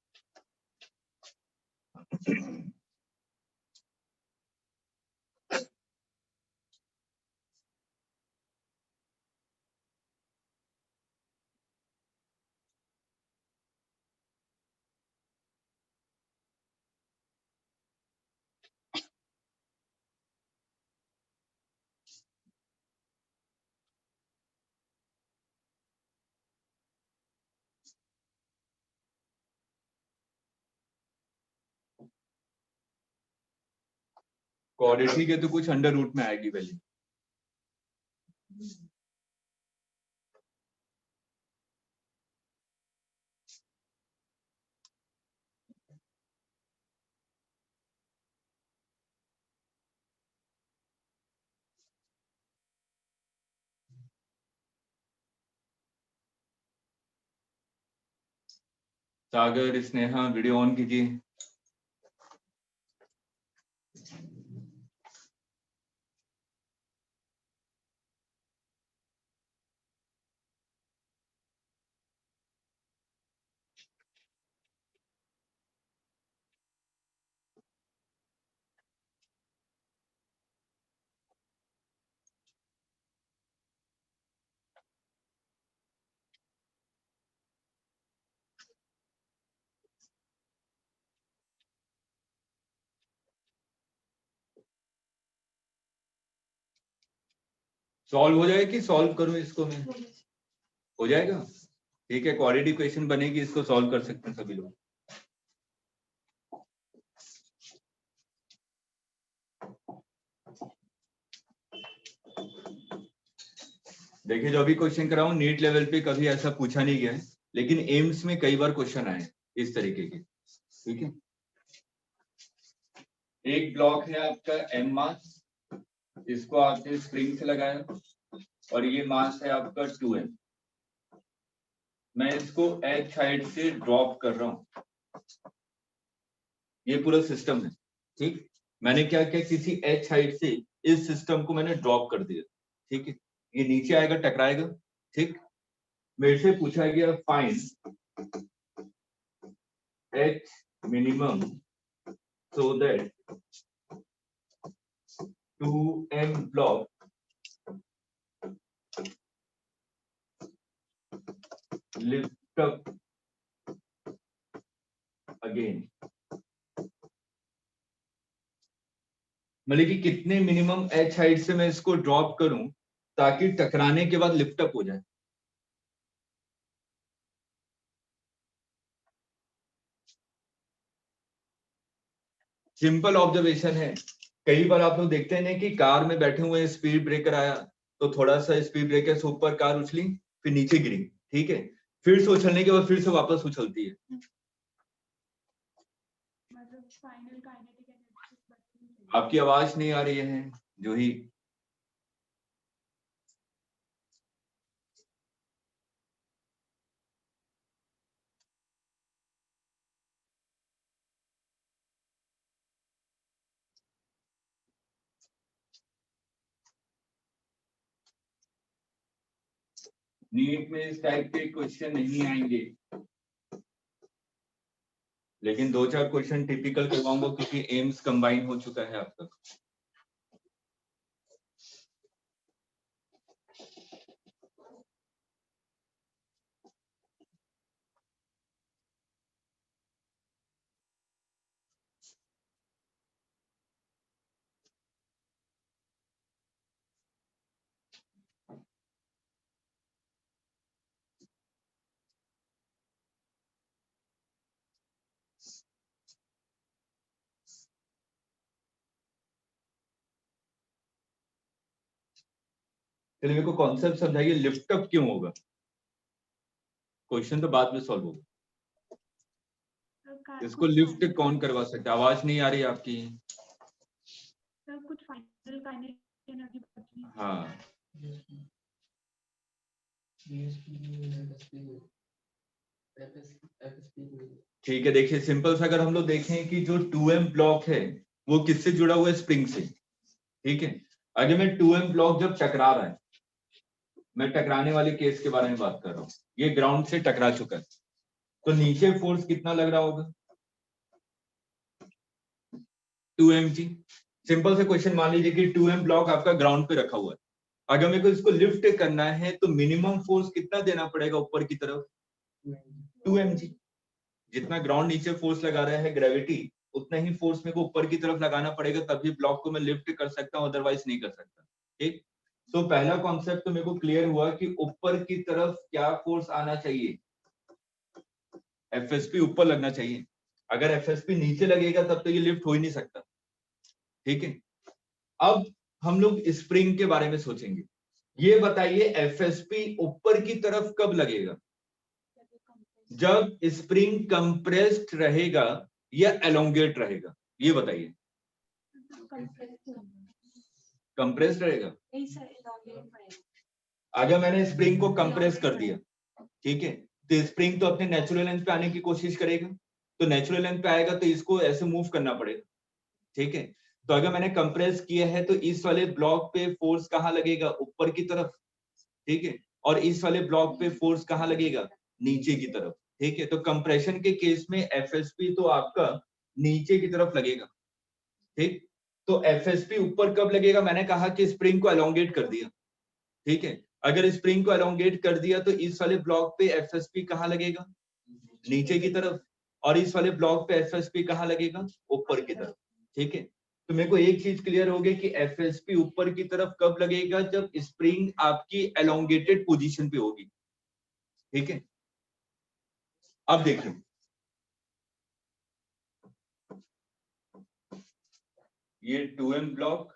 क्वाड्रेटिक है तो कुछ अंडर रूट में आएगी value. Sagar, Sneha, video on कीजिए। सॉल्व हो जाएगा कि सॉल्व करूं इसको मैं? हो जाएगा। ठीक है, क्वाड्रेटिक इक्वेशन बनेगी, इसको सॉल्व कर सकते हैं सभी लोग। देखिए, जो भी क्वेश्चन कराऊं नीट लेवल पे कभी ऐसा पूछा नहीं गया है, लेकिन एम्स में कई बार क्वेश्चन आए इस तरीके के। ठीक है, एक ब्लॉक है आपका एम मास, इसको आपने स्प्रिंग से लगाया, और ये मास है आपका 2m। मैं इसको एच साइड से ड्रॉप कर रहा हूं। ये पूरा सिस्टम है, ठीक। मैंने क्या किया, किसी h हाइट से इस सिस्टम को मैंने ड्रॉप कर दिया, ठीक है। ये नीचे आएगा, टकराएगा, ठीक। मेरे से पूछा गया find h minimum so that 2m block lift up again, मतलब कि कितने मिनिमम h हाइट से मैं इसको ड्रॉप करूं ताकि टकराने के बाद लिफ्ट अप हो जाए। सिंपल ऑब्जर्वेशन है। कई बार आप लोग देखते हैं ना कि कार में बैठे हुए स्पीड ब्रेकर आया तो थोड़ा सा स्पीड ब्रेकर से ऊपर कार उछली, फिर नीचे गिरी, ठीक है, फिर से उछलने के बाद फिर से वापस उछलती है। मतलब फाइनल काइनेटिक एनर्जी। आपकी आवाज नहीं आ रही है जूही। नीट में इस टाइप के क्वेश्चन नहीं आएंगे, लेकिन 2-4 क्वेश्चन टिपिकल करवाऊंगा क्योंकि एम्स कंबाइन हो चुका है अब तक। चलिए मेरे को कॉन्सेप्ट समझाइए, लिफ्ट अप क्यों होगा? क्वेश्चन तो बाद में सॉल्व होगा। इसको लिफ्ट कौन करवा सकता है? आवाज नहीं आ रही आपकी। सर कुछ फाइनल काइनेटिक एनर्जी बची। हाँ, ठीक है। देखिए सिंपल सा, अगर हम लोग देखें कि जो 2m ब्लॉक है वो किससे जुड़ा हुआ है? स्प्रिंग से, ठीक है। अगर मैं 2m ब्लॉक जब टकरा रहा है, मैं टकराने वाले केस के बारे में बात कर रहा हूँ, ये ग्राउंड से टकरा चुका है, तो नीचे फोर्स कितना लग रहा होगा? 2mg। सिंपल से क्वेश्चन मान लीजिए कि 2m ब्लॉक आपका ग्राउंड पे रखा हुआ है, अगर मेरे को इसको लिफ्ट करना है तो मिनिमम फोर्स कितना देना पड़ेगा ऊपर की तरफ? 2mg। जितना ग्राउंड नीचे फोर्स लगा रहा है ग्रेविटी, उतना ही फोर्स मेरे को ऊपर की तरफ लगाना पड़ेगा, तभी ब्लॉक को मैं लिफ्ट कर सकता हूं, अदरवाइज नहीं कर सकता, ठीक। तो पहला कॉन्सेप्ट तो मेरे को क्लियर हुआ कि ऊपर की तरफ क्या फोर्स आना चाहिए? एफएसपी ऊपर लगना चाहिए। अगर एफएसपी नीचे लगेगा तब तो ये लिफ्ट हो ही नहीं सकता, ठीक है। अब हम लोग स्प्रिंग के बारे में सोचेंगे। ये बताइए एफएसपी ऊपर की तरफ कब लगेगा? जब स्प्रिंग कंप्रेस्ड रहेगा या एलोंगेट रहेगा? ये बताइए। कंप्रेस्ड रहेगा। अगर मैंने स्प्रिंग को कंप्रेस कर दिया, ठीक है, तो स्प्रिंग तो अपने नेचुरल लेंथ पे आने की कोशिश करेगा, तो नेचुरल लेंथ पे आएगा तो इसको ऐसे मूव करना पड़ेगा, ठीक है। तो अगर मैंने कंप्रेस किया है तो इस वाले ब्लॉक पे फोर्स कहाँ लगेगा? ऊपर की तरफ, ठीक है। और इस वाले ब्लॉक पे फोर्स कहाँ लगेगा? नीचे की तरफ, ठीक है। तो कंप्रेशन के केस में एफएसपी तो आपका नीचे की तरफ लगेगा, ठीक। तो एफएसपी ऊपर कब लगेगा? मैंने कहा कि स्प्रिंग को एलोंगेट कर दिया, ठीक है। अगर स्प्रिंग को एलोंगेट कर दिया तो इस वाले ब्लॉक पे एफएसपी कहाँ लगेगा? नीचे की तरफ। और इस वाले ब्लॉक पे एफएसपी कहाँ लगेगा? ऊपर की तरफ, ठीक है। तो मेरे को एक चीज क्लियर हो गई कि एफएसपी ऊपर की तरफ कब लगेगा? जब स्प्रिंग आपकी एलोंगेटेड पोजीशन पे होगी, ठीक है। अब देखिए, ये 2m ब्लॉक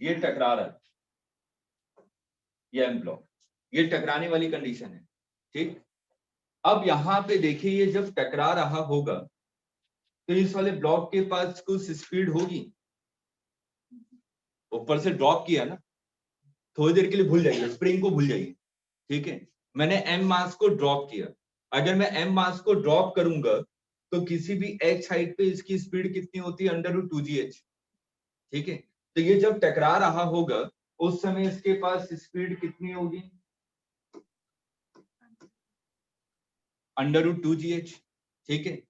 ये टकरा रहा है, ये m ब्लॉक, ये टकराने वाली कंडीशन है, ठीक। अब यहां पे देखिए, ये जब टकरा रहा होगा तो इस वाले ब्लॉक के पास कुछ स्पीड होगी, ऊपर से ड्रॉप किया ना, थोड़ी देर के लिए भूल जाइए, स्प्रिंग को भूल जाइए, ठीक है। मैंने m मास को ड्रॉप किया, अगर मैं m मास को ड्रॉप करूंगा तो किसी भी h हाइट पे इसकी स्पीड कितनी होती है, √2gh। ठीक है, तो ये जब टकरा रहा होगा उस समय इसके पास स्पीड कितनी होगी, √2gh। ठीक है,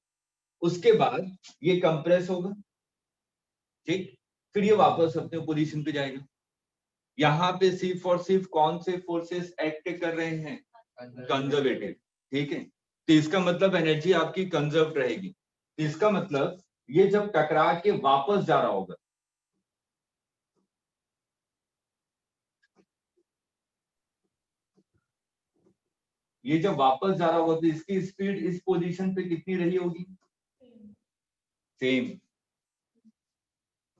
उसके बाद ये कंप्रेस होगा, ठीक, फिर ये वापस अपने पोजीशन पे जाएगा। यहाँ पे सिर्फ और सिर्फ कौन से फोर्सेस एक्ट कर रहे हैं, कंजर्वेटिव। ठीक है, तो इसका मतलब एनर्जी आपकी कंजर्व रहेगी। इसका मतलब ये जब टकरा के वापस जा रहा होगा, ये जब वापस जा रहा होगा तो इसकी स्पीड इस पोजीशन पे कितनी रही होगी, सेम,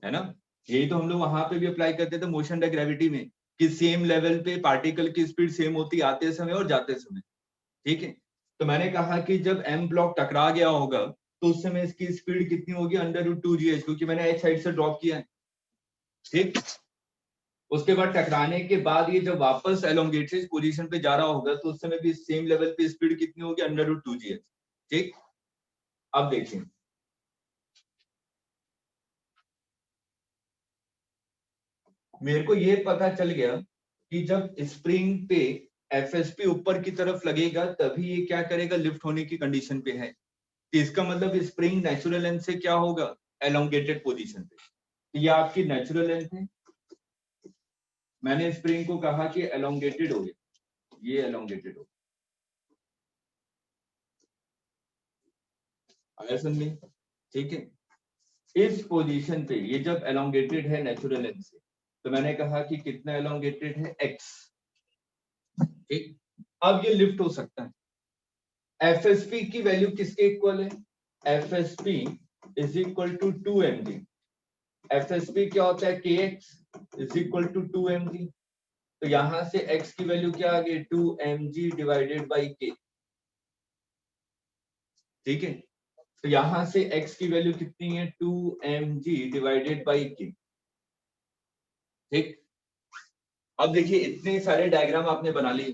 है ना। यही तो हम लोग वहां पे भी अप्लाई करते थे मोशन बाय ग्रेविटी में, कि सेम लेवल पे पार्टिकल की स्पीड सेम होती आते समय और जाते समय। ठीक है, तो मैंने कहा कि जब m ब्लॉक टकरा गया होगा तो उस समय इसकी स्पीड कितनी होगी, √2gh, क्योंकि मैंने h साइड से ड्रॉप किया है। ठीक, उसके बाद टकराने के बाद ये जब वापस एलोंगेटेड पोजीशन पे जा रहा होगा तो उस समय भी सेम लेवल पे स्पीड कितनी होगी, √2gh। ठीक, अब देखिए मेरे को ये पता चल गया कि जब स्प्रिंग पे एफएसपी ऊपर की तरफ लगेगा तभी ये क्या करेगा, लिफ्ट होने की कंडीशन पे है। तो इसका मतलब स्प्रिंग नेचुरल लेंथ से क्या होगा, एलोंगेटेड पोजीशन पे। तो ये आपकी नेचुरल लेंथ है, मैंने स्प्रिंग को कहा कि एलोंगेटेड हो गया, ये एलोंगेटेड हो गया, आया समझ में। ठीक है, इस पोजीशन पे ये जब एलोंगेटेड है नेचुरल लेंथ से, तो मैंने कहा कि कितना एलोंगेटेड है, x। ठीक, अब ये लिफ्ट हो सकता है। एफएसपी की वैल्यू किसके इक्वल है, FSP is equal to 2mg। FSP क्या होता है, kx is equal to 2mg। तो यहां से x की वैल्यू क्या आ गई, 2mg डिवाइडेड बाई k। ठीक है, तो यहां से x की वैल्यू कितनी है, 2mg डिवाइडेड बाई k। ठीक, अब देखिए इतने सारे डायग्राम आपने बना लिए,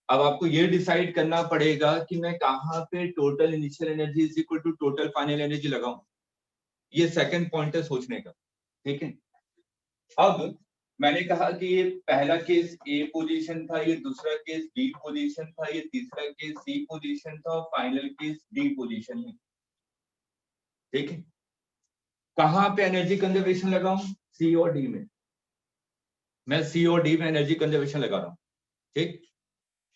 अब आपको ये डिसाइड करना पड़ेगा कि मैं कहां पे total initial energy is equal to total final energy लगाऊं। ये सेकंड पॉइंट है सोचने का। ठीक है, अब मैंने कहा कि ये पहला केस ए पोजीशन था, ये दूसरा केस बी पोजीशन था, ये तीसरा केस सी पोजीशन था और फाइनल केस डी पोजीशन है। ठीक है, कहां पे एनर्जी कंजर्वेशन लगाऊं, सी और डी में। मैं सी और डी में एनर्जी कंजर्वेशन लगा रहा हूं। ठीक,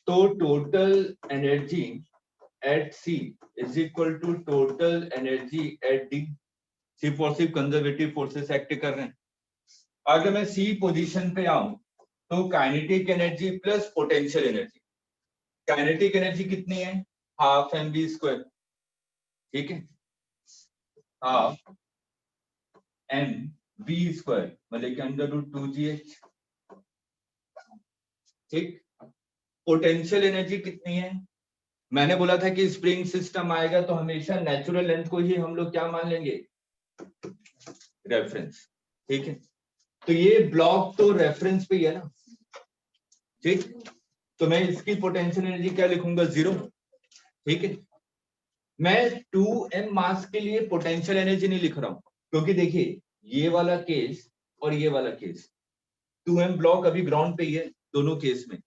तो total energy at C is equal to total energy at D. सिर्फ और सिर्फ कंजर्वेटिव फोर्सेस एक्ट कर रहे हैं। अगर मैं सी पोजीशन पे आऊं तो kinetic energy plus potential energy, kinetic energy कितनी है, हाफ mv²। ठीक है, हाफ mv² मतलब कि √2gh। ठीक, पोटेंशियल एनर्जी कितनी है, मैंने बोला था कि स्प्रिंग सिस्टम आएगा तो हमेशा नेचुरल लेंथ को ही हम लोग क्या मान लेंगे, रेफरेंस। ठीक है, तो ये ब्लॉक तो रेफरेंस पे ही है ना। ठीक, तो मैं इसकी पोटेंशियल एनर्जी क्या लिखूंगा, 0। ठीक है, मैं 2m मास के लिए पोटेंशियल एनर्जी नहीं लिख रहा हूं, क्योंकि देखिए ये वाला केस और ये वाला केस 2m ब्लॉक अभी ग्राउंड पे ही है दोनों केस में।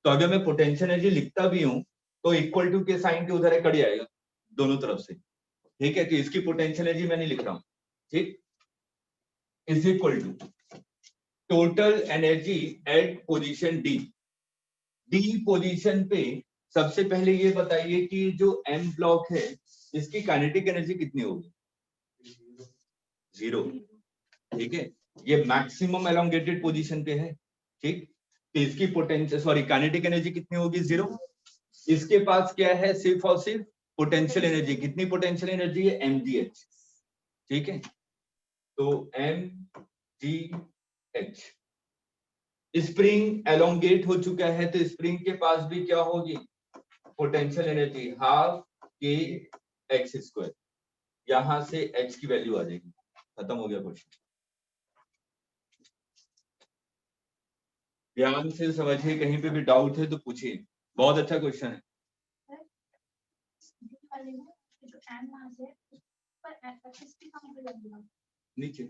तो अगर मैं पोटेंशियल एनर्जी लिखता भी हूं तो इक्वल टू के साइन के उधर एक कट जाएगा दोनों तरफ से। ठीक है, तो इसकी पोटेंशियल एनर्जी मैं नहीं लिख रहा हूं। ठीक, is equal to total energy at position D. D position पे सबसे पहले ये बताइए कि जो m ब्लॉक है इसकी काइनेटिक एनर्जी कितनी होगी, 0। ठीक है, ये मैक्सिमम एलोंगेटेड पोजीशन पे है। ठीक, तो इसकी पोटेंशियल सॉरी काइनेटिक एनर्जी कितनी होगी, 0। इसके पास क्या है, सिर्फ और सिर्फ पोटेंशियल एनर्जी। कितनी पोटेंशियल एनर्जी है, mgh। ठीक है, तो mgh। स्प्रिंग एलोंगेट हो चुका है तो स्प्रिंग के पास भी क्या होगी, पोटेंशियल एनर्जी हाफ kx²। यहां से h की वैल्यू आ जाएगी। खत्म हो गया क्वेश्चन। ध्यान से समझिए, कहीं पे भी डाउट है तो पूछिए, बहुत अच्छा क्वेश्चन है। जो एम मास है उस पर एफएसपी कहाँ पे लगेगा? नीचे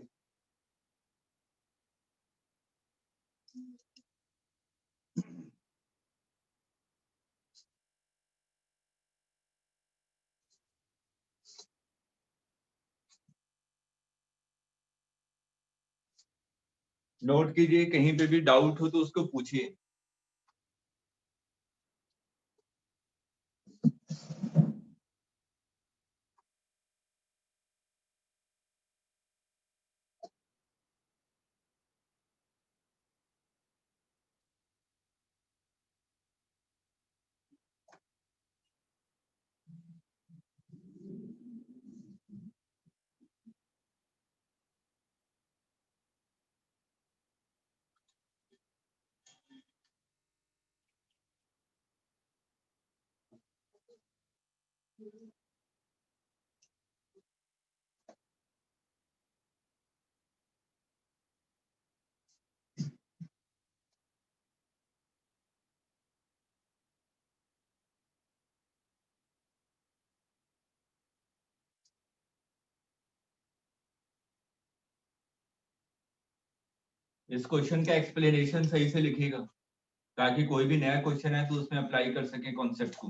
नोट कीजिए, कहीं पे भी डाउट हो तो उसको पूछिए। इस क्वेश्चन का एक्सप्लेनेशन सही से लिखिएगा ताकि कोई भी नया क्वेश्चन है तो उसमें अप्लाई कर सके कॉन्सेप्ट को।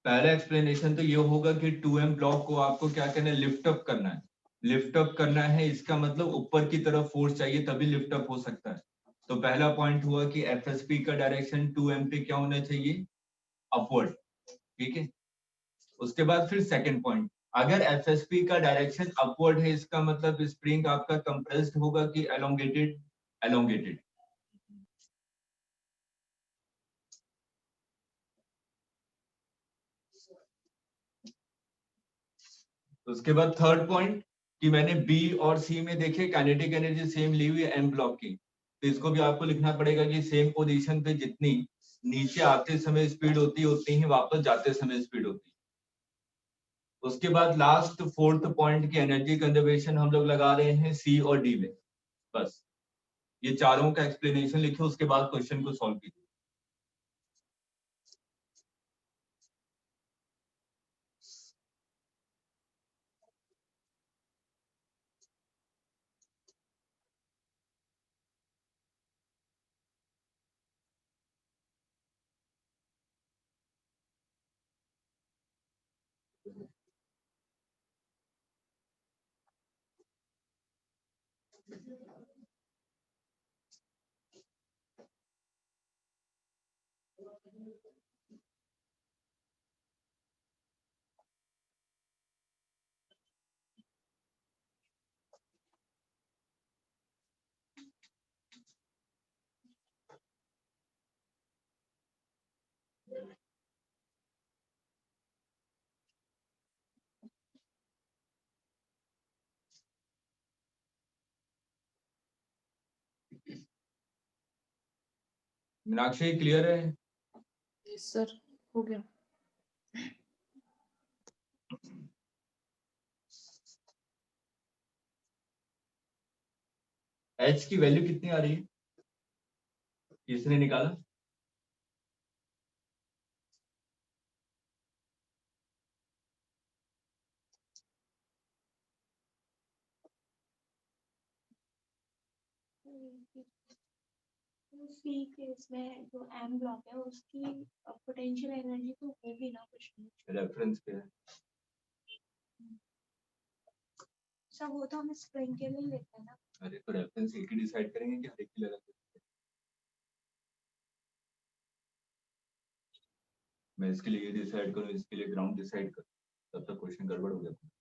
पहला एक्सप्लेनेशन तो ये होगा कि 2m ब्लॉक को आपको क्या करना है, लिफ्ट अप करना है। लिफ्ट अप करना है इसका मतलब ऊपर की तरफ फोर्स चाहिए तभी लिफ्ट अप हो सकता है। तो पहला पॉइंट हुआ कि एफएसपी का डायरेक्शन 2m पे क्या होना चाहिए, अपवर्ड। ठीक है, उसके बाद फिर सेकंड पॉइंट, अगर एफएसपी का डायरेक्शन अपवर्ड है इसका मतलब स्प्रिंग आपका कंप्रेस्ड होगा कि एलोंगेटेड, एलोंगेटेड। उसके बाद थर्ड पॉइंट कि मैंने बी और सी में देखे काइनेटिक एनर्जी सेम ली हुई है एम ब्लॉक की, तो इसको भी आपको लिखना पड़ेगा कि सेम पोजीशन पे जितनी नीचे आते समय स्पीड होती है उतनी ही वापस जाते समय स्पीड होती है। उसके बाद लास्ट फोर्थ पॉइंट की एनर्जी कंजर्वेशन हम लोग लगा रहे हैं सी और डी में। बस ये चारों का एक्सप्लेनेशन लिखे, उसके बाद क्वेश्चन को सॉल्व कीजिए। मीनाक्षी क्लियर है? सर हो गया। एच की वैल्यू कितनी आ रही है, किसने निकाला? सी केस में जो एम ब्लॉक है उसकी पोटेंशियल एनर्जी तो होगी ना कुछ नहीं। रेफरेंस पे है। सब वो तो हम स्प्रिंग के लिए लेते हैं ना। अरे तो रेफरेंस एक ही डिसाइड करेंगे कि हर एक की अलग अलग? मैं इसके लिए ये डिसाइड करूं, इसके लिए ग्राउंड डिसाइड करूं, तब तक क्वेश्चन गड़बड़ हो जाता है।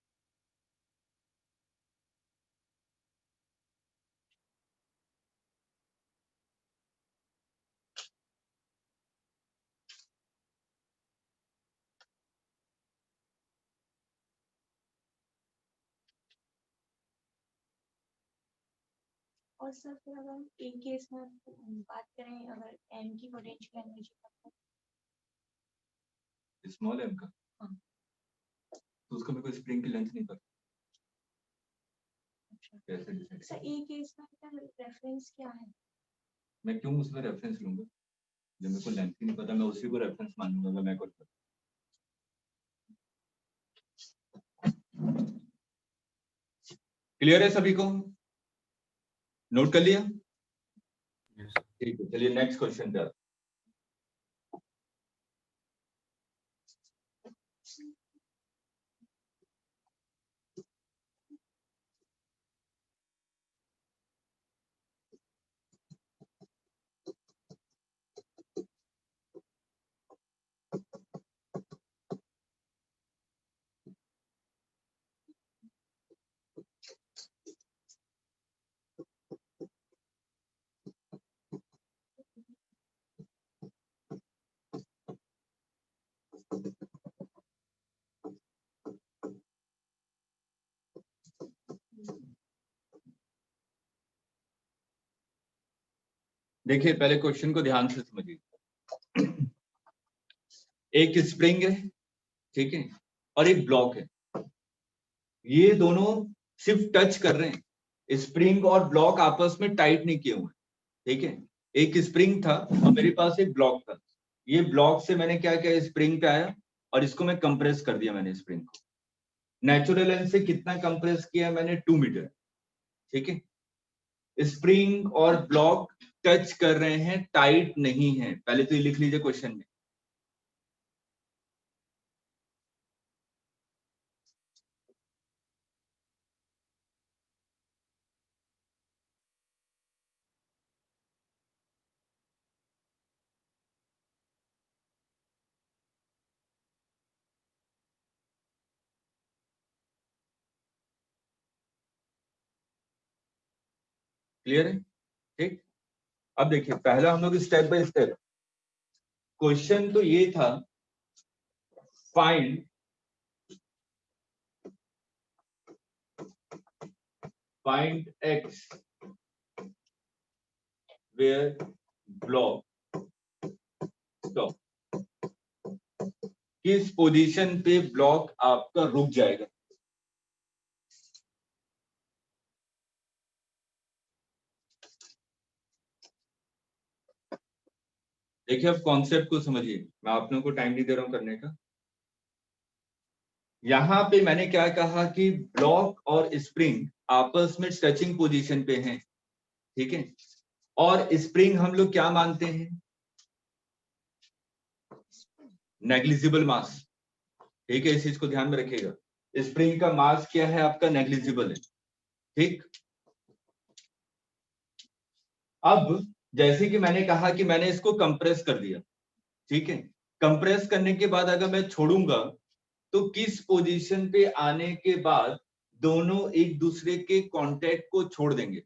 और सर फिर अगर हम एक केस में बात करें अगर एम की पोटेंशियल एनर्जी का स्मॉल एम का, हाँ। तो उसका मेरे को स्प्रिंग की लेंथ नहीं पता, अच्छा कैसे डिसाइड? सर एक केस में रेफरेंस क्या है? मैं क्यों उसमें रेफरेंस लूंगा? जब मेरे को लेंथ ही नहीं पता, मैं उसी को रेफरेंस मान लूंगा अगर मैं कुछ क्लियर है सभी को? नोट कर लिया? Yes. ठीक है, चलिए नेक्स्ट क्वेश्चन पे आते हैं। देखिए पहले क्वेश्चन को ध्यान से समझिए। एक स्प्रिंग है, ठीक है, और एक ब्लॉक है। ये दोनों सिर्फ टच कर रहे हैं, स्प्रिंग और ब्लॉक आपस में टाइट नहीं किए हुए, ठीक है। एक स्प्रिंग था और मेरे पास एक ब्लॉक था। ये ब्लॉक से मैंने क्या किया, स्प्रिंग पे आया और इसको मैं कंप्रेस कर दिया मैंने स्प्रिंग को। नेचुरल लेंथ से कितना कंप्रेस किया मैंने? 2 मीटर, ठीक है। स्प्रिंग और ब्लॉक टच कर रहे हैं, टाइट नहीं है। पहले तो ये लिख लीजिए क्वेश्चन में। क्लियर है? ठीक। अब देखिए पहला हम लोग स्टेप बाय स्टेप, क्वेश्चन तो ये था, find x where block stop, किस पोजीशन पे ब्लॉक आपका रुक जाएगा। देखिए अब कॉन्सेप्ट को समझिए, मैं आप लोगों को टाइम नहीं दे रहा हूं करने का। यहां पे मैंने क्या कहा कि ब्लॉक और स्प्रिंग आपस में टचिंग पोजीशन पे हैं, ठीक है। और स्प्रिंग हम लोग क्या मानते हैं? नेग्लिजिबल मास, ठीक है। इस चीज को ध्यान में रखिएगा, स्प्रिंग का मास क्या है आपका? नेग्लिजिबल है, ठीक। अब जैसे कि मैंने कहा कि मैंने इसको कंप्रेस कर दिया, ठीक है। कंप्रेस करने के बाद अगर मैं छोड़ूंगा तो किस पोजीशन पे आने के बाद दोनों एक दूसरे के कांटेक्ट को छोड़ देंगे?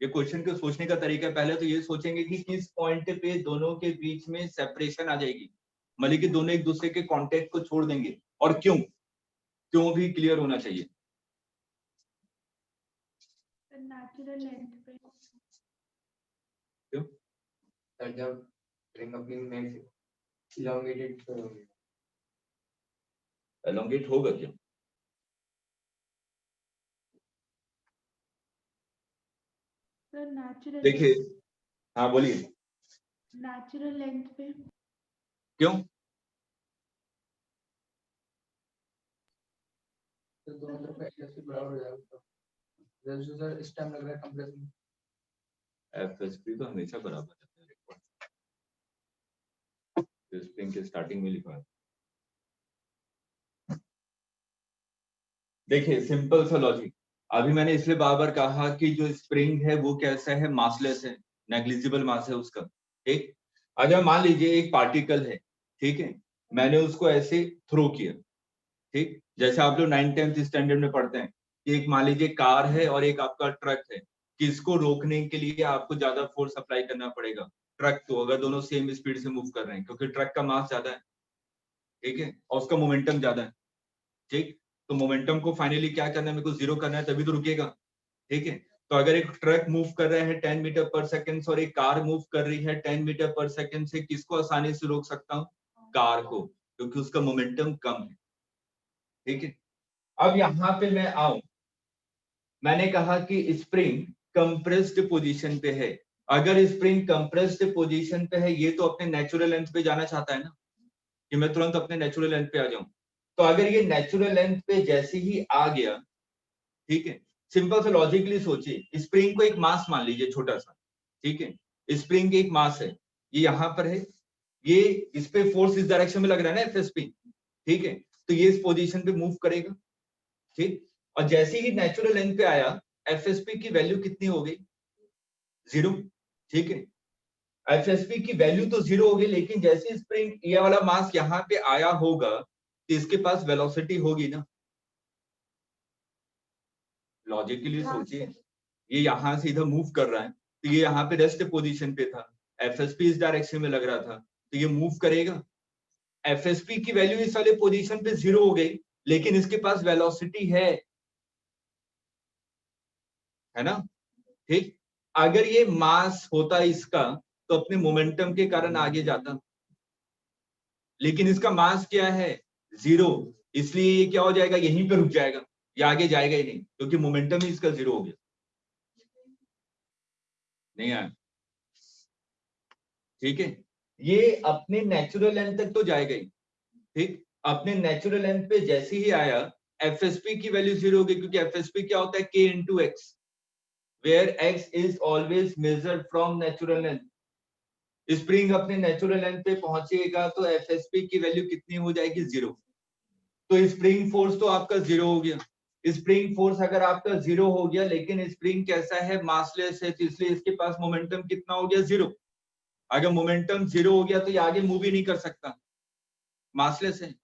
ये क्वेश्चन को सोचने का तरीका, पहले तो ये सोचेंगे कि किस पॉइंट पे दोनों के बीच में सेपरेशन आ जाएगी, मतलब कि दोनों एक दूसरे के कांटेक्ट को छोड़ देंगे, और क्यों क्यों भी क्लियर होना चाहिए। नेचुरल लेंथ पे। क्यों? सर जब रिंग अपनी में elongated एलोंगेट होगा क्या? सर नेचुरल देखिए, हाँ बोलिए। नेचुरल लेंथ पे। क्यों? तो दोनों तरफ एफ से बराबर हो जाएगा। जब से सर इस टाइम लग रहा है कंप्रेशन एफएसपी तो हमेशा बराबर रहता है, स्प्रिंग के स्टार्टिंग में लिखा है। देखिए सिंपल सा लॉजिक, अभी मैंने इसलिए बार बार कहा कि जो स्प्रिंग है वो कैसा है? मासलेस है, नेग्लिजिबल मास है उसका, ठीक। अगर मान लीजिए एक पार्टिकल है, ठीक है, मैंने उसको ऐसे थ्रो किया, ठीक। जैसे आप लोग 9th-10th स्टैंडर्ड में पढ़ते हैं कि एक मान लीजिए कार है और एक आपका ट्रक है, किसको रोकने के लिए आपको ज्यादा फोर्स अप्लाई करना पड़ेगा? ट्रक को, अगर दोनों सेम स्पीड से मूव कर रहे हैं, क्योंकि ट्रक का मास ज्यादा है, ठीक है, और उसका मोमेंटम ज्यादा है, ठीक। तो मोमेंटम को फाइनली क्या करना है? मेरे को जीरो करना है, तभी तो रुकेगा, ठीक है। तो अगर एक ट्रक मूव कर रहा है 10 मीटर पर सेकंड और एक कार मूव कर रही है 10 मीटर पर सेकंड से, किसको आसानी से रोक सकता हूँ? कार को, क्योंकि उसका मोमेंटम कम है, ठीक है। अब यहां पे मैं आऊं, मैंने कहा कि स्प्रिंग कंप्रेस्ड पोजीशन पे है। अगर स्प्रिंग कंप्रेस्ड पोजीशन पे है, ये तो अपने नेचुरल लेंथ पे जाना चाहता है ना, कि मैं तुरंत अपने नेचुरल लेंथ पे आ जाऊं। तो अगर ये नेचुरल लेंथ पे जैसे ही आ गया, ठीक है, सिंपल से लॉजिकली सोचिए, स्प्रिंग को एक मास मान लीजिए छोटा सा, ठीक है, स्प्रिंग एक मास है, ये यहाँ पर है, ये इस पे फोर्स इस डायरेक्शन में लग रहा है ना एफएसपी, ठीक है, तो ये इस पोजीशन पे मूव करेगा, ठीक, और जैसे ही नेचुरल लेंथ पे आया, एफएसपी की वैल्यू कितनी हो गई? 0, ठीक है, एफएसपी की वैल्यू तो 0 हो गई, लेकिन जैसे स्प्रिंग ये वाला मास यहाँ पे आया होगा, तो इसके पास वेलोसिटी होगी ना। लॉजिकली सोचिए, ये यहां से इधर मूव कर रहा है, तो ये यहाँ पे रेस्ट पोजीशन पे था, एफएसपी इस डायरेक्शन में लग रहा था, तो ये मूव करेगा। एफएसपी की वैल्यू इस वाले पोजीशन पे 0 हो गई, लेकिन इसके पास वेलोसिटी है ना, ठीक। अगर ये मास होता इसका, तो अपने मोमेंटम के कारण आगे जाता, लेकिन इसका मास क्या है? 0, इसलिए ये क्या हो जाएगा? यहीं पे रुक जाएगा, ये आगे जाएगा ही नहीं, क्योंकि मोमेंटम ही इसका 0 हो गया। नहीं आया, ठीक है, ये अपने नेचुरल लेंथ तक तो जाएगा ही, ठीक, अपने नेचुरल लेंथ पे जैसे ही आया, एफएसपी की वैल्यू 0 हो गई, क्योंकि एफएसपी क्या होता है? k into x, where x is always measured from natural length। Spring अपने नेचुरल लेंथ पे पहुंचेगा, तो एफएसपी की वैल्यू कितनी हो जाएगी? 0। तो स्प्रिंग फोर्स तो आपका 0 हो गया। स्प्रिंग फोर्स अगर आपका 0 हो गया, लेकिन स्प्रिंग कैसा है? मासलेस है, तो इसलिए इसके पास मोमेंटम कितना हो गया? 0। अगर मोमेंटम 0 हो गया, तो ये आगे मूव ही नहीं कर सकता, मासलेस है।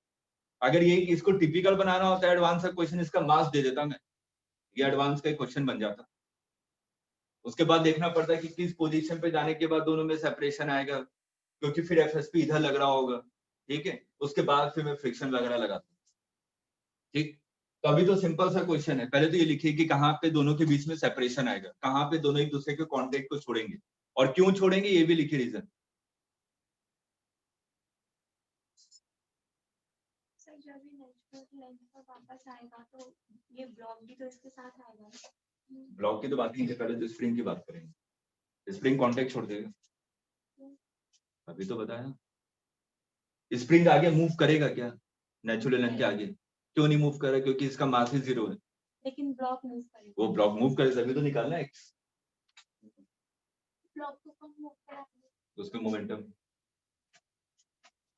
अगर ये इसको टिपिकल बनाना होता है एडवांस का क्वेश्चन, इसका मास दे देता मैं, ये एडवांस का क्वेश्चन बन जाता। उसके बाद देखना पड़ता है कि किस पोजीशन पे जाने के बाद दोनों में सेपरेशन आएगा, क्योंकि फिर एफएसपी इधर लग रहा होगा, ठीक है, उसके बाद फिर मैं फ्रिक्शन वगैरह लगाता हूँ, ठीक। तो अभी तो सिंपल सा क्वेश्चन है, पहले तो ये लिखिए कि कहाँ पे दोनों के बीच में सेपरेशन आएगा, कहाँ पे दोनों एक दूसरे के कॉन्टेक्ट को छोड़ेंगे, और क्यों छोड़ेंगे ये भी लिखिए रीजन। सर जब ये नेचुरल लेंथ पर वापस आएगा, तो ये ब्लॉक भी तो इसके साथ आएगा। ब्लॉक की तो बात नहीं है, पहले तो स्प्रिंग की बात करेंगे। स्प्रिंग कॉन्टेक्ट छोड़ देगा, अभी तो बताया। स्प्रिंग आगे मूव करेगा क्या नेचुरल लेंथ के आगे? क्यों नहीं मूव कर रहा? क्योंकि इसका मास ही 0 है। लेकिन ब्लॉक मूव करेगा। वो ब्लॉक मूव करे तभी तो निकालना है x, ब्लॉक को कम मूव कराएंगे, उसके मोमेंटम।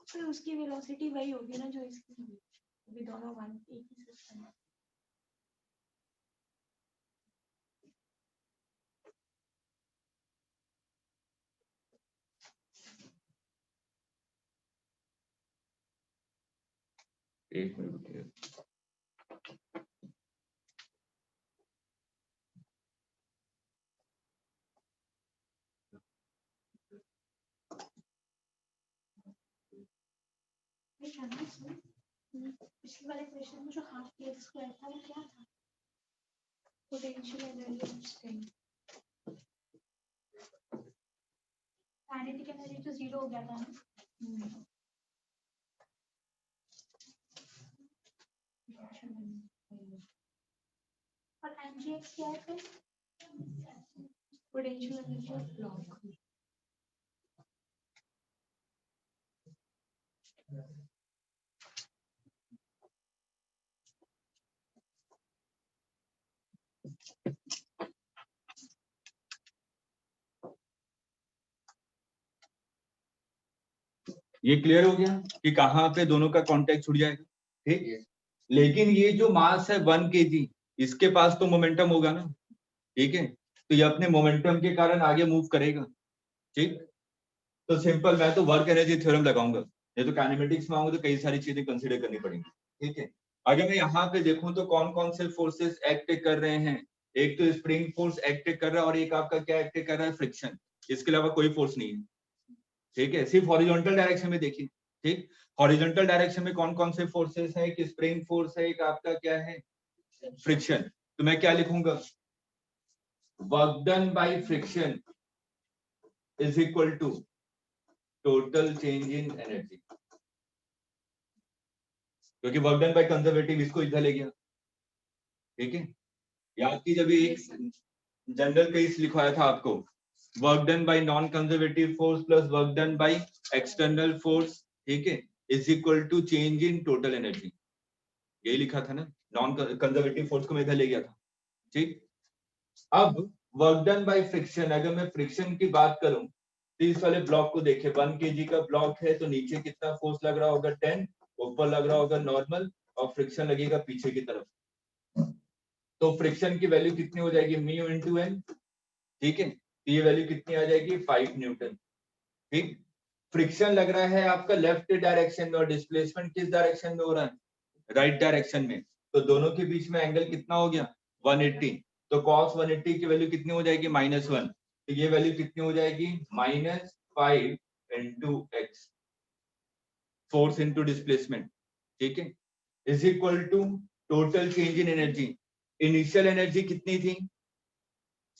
फिर उसकी वेलोसिटी वही होगी ना जो इसकी होगी। अभी दोनों वन एक ही सिस्टम है। एक मिनट रुकिए। पिछले वाले क्वेश्चन में जो हाफ प्लेट स्क्वायर था वो क्या था? Potential energy of spring. Kinetic energy तो 0 हो गया था ना। और mgx क्या है फिर? Potential energy of block. ये क्लियर हो गया कि कहाँ पे दोनों का कांटेक्ट छूट जाएगा, ठीक। लेकिन ये जो मास है 1 kg, इसके पास तो मोमेंटम होगा ना, ठीक है, तो ये अपने मोमेंटम के कारण आगे मूव करेगा, ठीक। तो सिंपल, मैं तो वर्क एनर्जी थ्योरम लगाऊंगा, ये तो काइनेमेटिक्स में आऊंगा तो कई सारी चीजें कंसीडर करनी पड़ेंगी, ठीक है। अगर मैं यहाँ पे देखूं तो कौन कौन से फोर्सेस एक्ट कर रहे हैं? एक तो स्प्रिंग फोर्स एक्ट कर रहा है, और एक आपका क्या एक्ट कर रहा है? फ्रिक्शन। इसके अलावा कोई फोर्स नहीं है, ठीक है। सिर्फ हॉरिजॉन्टल डायरेक्शन में देखिए, ठीक। हॉरिजॉन्टल डायरेक्शन में कौन कौन से फोर्सेस हैं? एक स्प्रिंग फोर्स है, एक आपका क्या है? फ्रिक्शन। तो मैं क्या लिखूंगा? Work done by friction is equal to total change in energy, क्योंकि वर्क डन बाय कंजर्वेटिव इसको इधर ले गया, ठीक है। याद की जब एक जनरल केस लिखवाया था आपको, work done by non conservative force plus work done by external force, ठीक है, is equal to change in total energy. यही लिखा था ना, नॉन कंजर्वेटिव फोर्स को मैं इधर ले गया था, ठीक। अब वर्क डन बाय फ्रिक्शन, अगर मैं फ्रिक्शन की बात करूं तो इस वाले ब्लॉक को देखिए, 1 kg का ब्लॉक है तो नीचे कितना फोर्स लग रहा होगा 10, ऊपर लग रहा होगा नॉर्मल, और फ्रिक्शन लगेगा पीछे की तरफ, तो फ्रिक्शन की वैल्यू कितनी हो जाएगी म्यू इनटू एन, ठीक है, तो ये वैल्यू कितनी आ जाएगी 5 न्यूटन, ठीक। फ्रिक्शन लग रहा है आपका लेफ्ट डायरेक्शन में और डिस्प्लेसमेंट किस डायरेक्शन में हो रहा है, राइट डायरेक्शन में, तो दोनों के बीच में एंगल कितना हो गया 180, तो cos 180 की वैल्यू कितनी हो जाएगी -1, तो ये वैल्यू कितनी हो जाएगी -5 into x, force into displacement, ठीक है, is equal to total change in energy. Initial energy कितनी थी,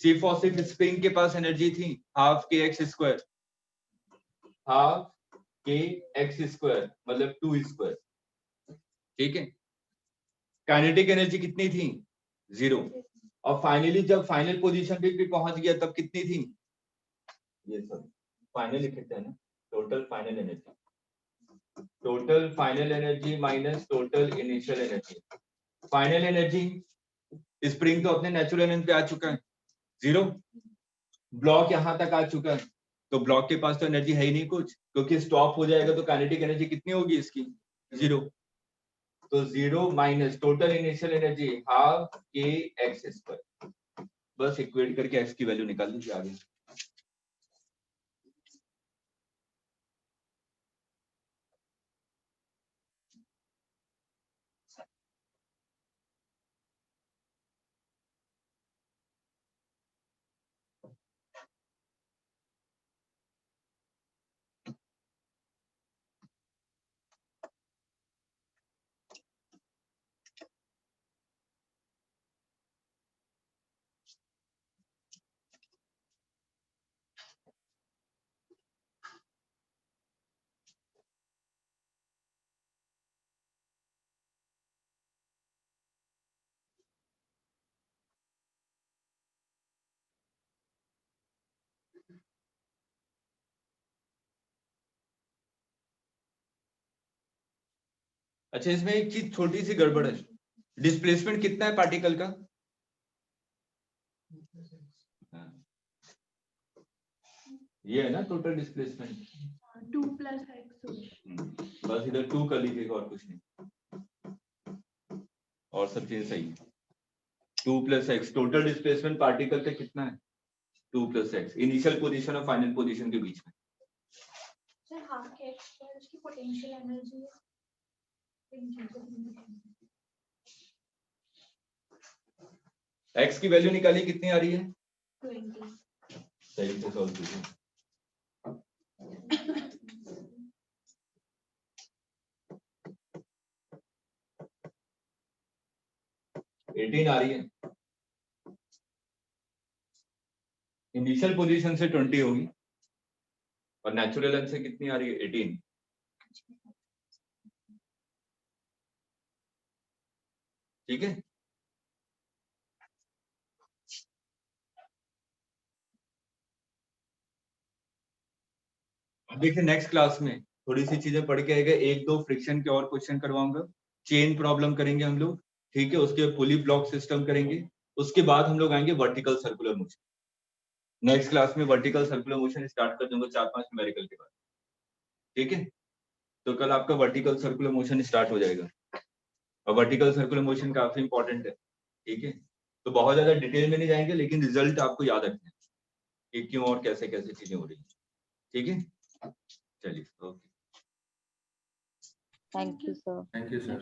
सिर्फ और सिर्फ स्प्रिंग के पास एनर्जी थी half K X square, half K X square मतलब 2 स्क्वायर, ठीक है। काइनेटिक एनर्जी कितनी थी 0, और फाइनली जब फाइनल पोजीशन पे भी पहुंच गया तब कितनी थी, ये सब फाइनल लिखते हैं ना, total final energy, total final energy minus total initial energy. Final energy spring तो अपने नेचुरल एनर्जी पे आ चुका है 0, ब्लॉक यहां तक आ चुका है, तो ब्लॉक के पास तो एनर्जी है ही नहीं कुछ, क्योंकि स्टॉप हो जाएगा तो काइनेटिक एनर्जी कितनी होगी इसकी 0, तो 0 minus total initial energy half K X square, बस इक्वेट करके एक्स की वैल्यू निकाल लीजिए आगे। अच्छा, इसमें एक चीज छोटी सी गड़बड़ है, डिस्प्लेसमेंट कितना है पार्टिकल का, ये है ना टोटल डिस्प्लेसमेंट, 2 + x बस इधर 2 कर लीजिएगा और कुछ नहीं, और सब चीजें सही है। 2 + x टोटल डिस्प्लेसमेंट पार्टिकल का कितना है 2 + x, इनिशियल पोजीशन और फाइनल पोजीशन के बीच में। Sir half K X square उसकी पोटेंशियल एनर्जी है, x की वैल्यू निकालिए कितनी आ रही है 20, सही से सॉल्व कीजिए। एटीन आ रही है, इनिशियल पोजीशन से 20 होगी और नेचुरल लेंथ से कितनी आ रही है 18, ठीक है। अब देखिए नेक्स्ट क्लास में थोड़ी सी चीजें पढ़ के आएगा, 1-2 फ्रिक्शन के और क्वेश्चन करवाऊंगा, चेन प्रॉब्लम करेंगे हम लोग, ठीक है, उसके पुली ब्लॉक सिस्टम करेंगे, उसके बाद हम लोग आएंगे vertical circular motion. Next class में वर्टिकल सर्कुलर मोशन स्टार्ट कर दूंगा 4-5 न्यूमेरिकल के बाद, ठीक है। तो कल आपका वर्टिकल सर्कुलर मोशन स्टार्ट हो जाएगा, और वर्टिकल सर्कुलर मोशन काफी इंपॉर्टेंट है, ठीक है। तो बहुत ज्यादा डिटेल में नहीं जाएंगे, लेकिन रिजल्ट आपको याद रखना है कि क्यों और कैसे कैसे चीजें हो रही है, ठीक है। चलिए okay, thank you sir. Thank you, sir.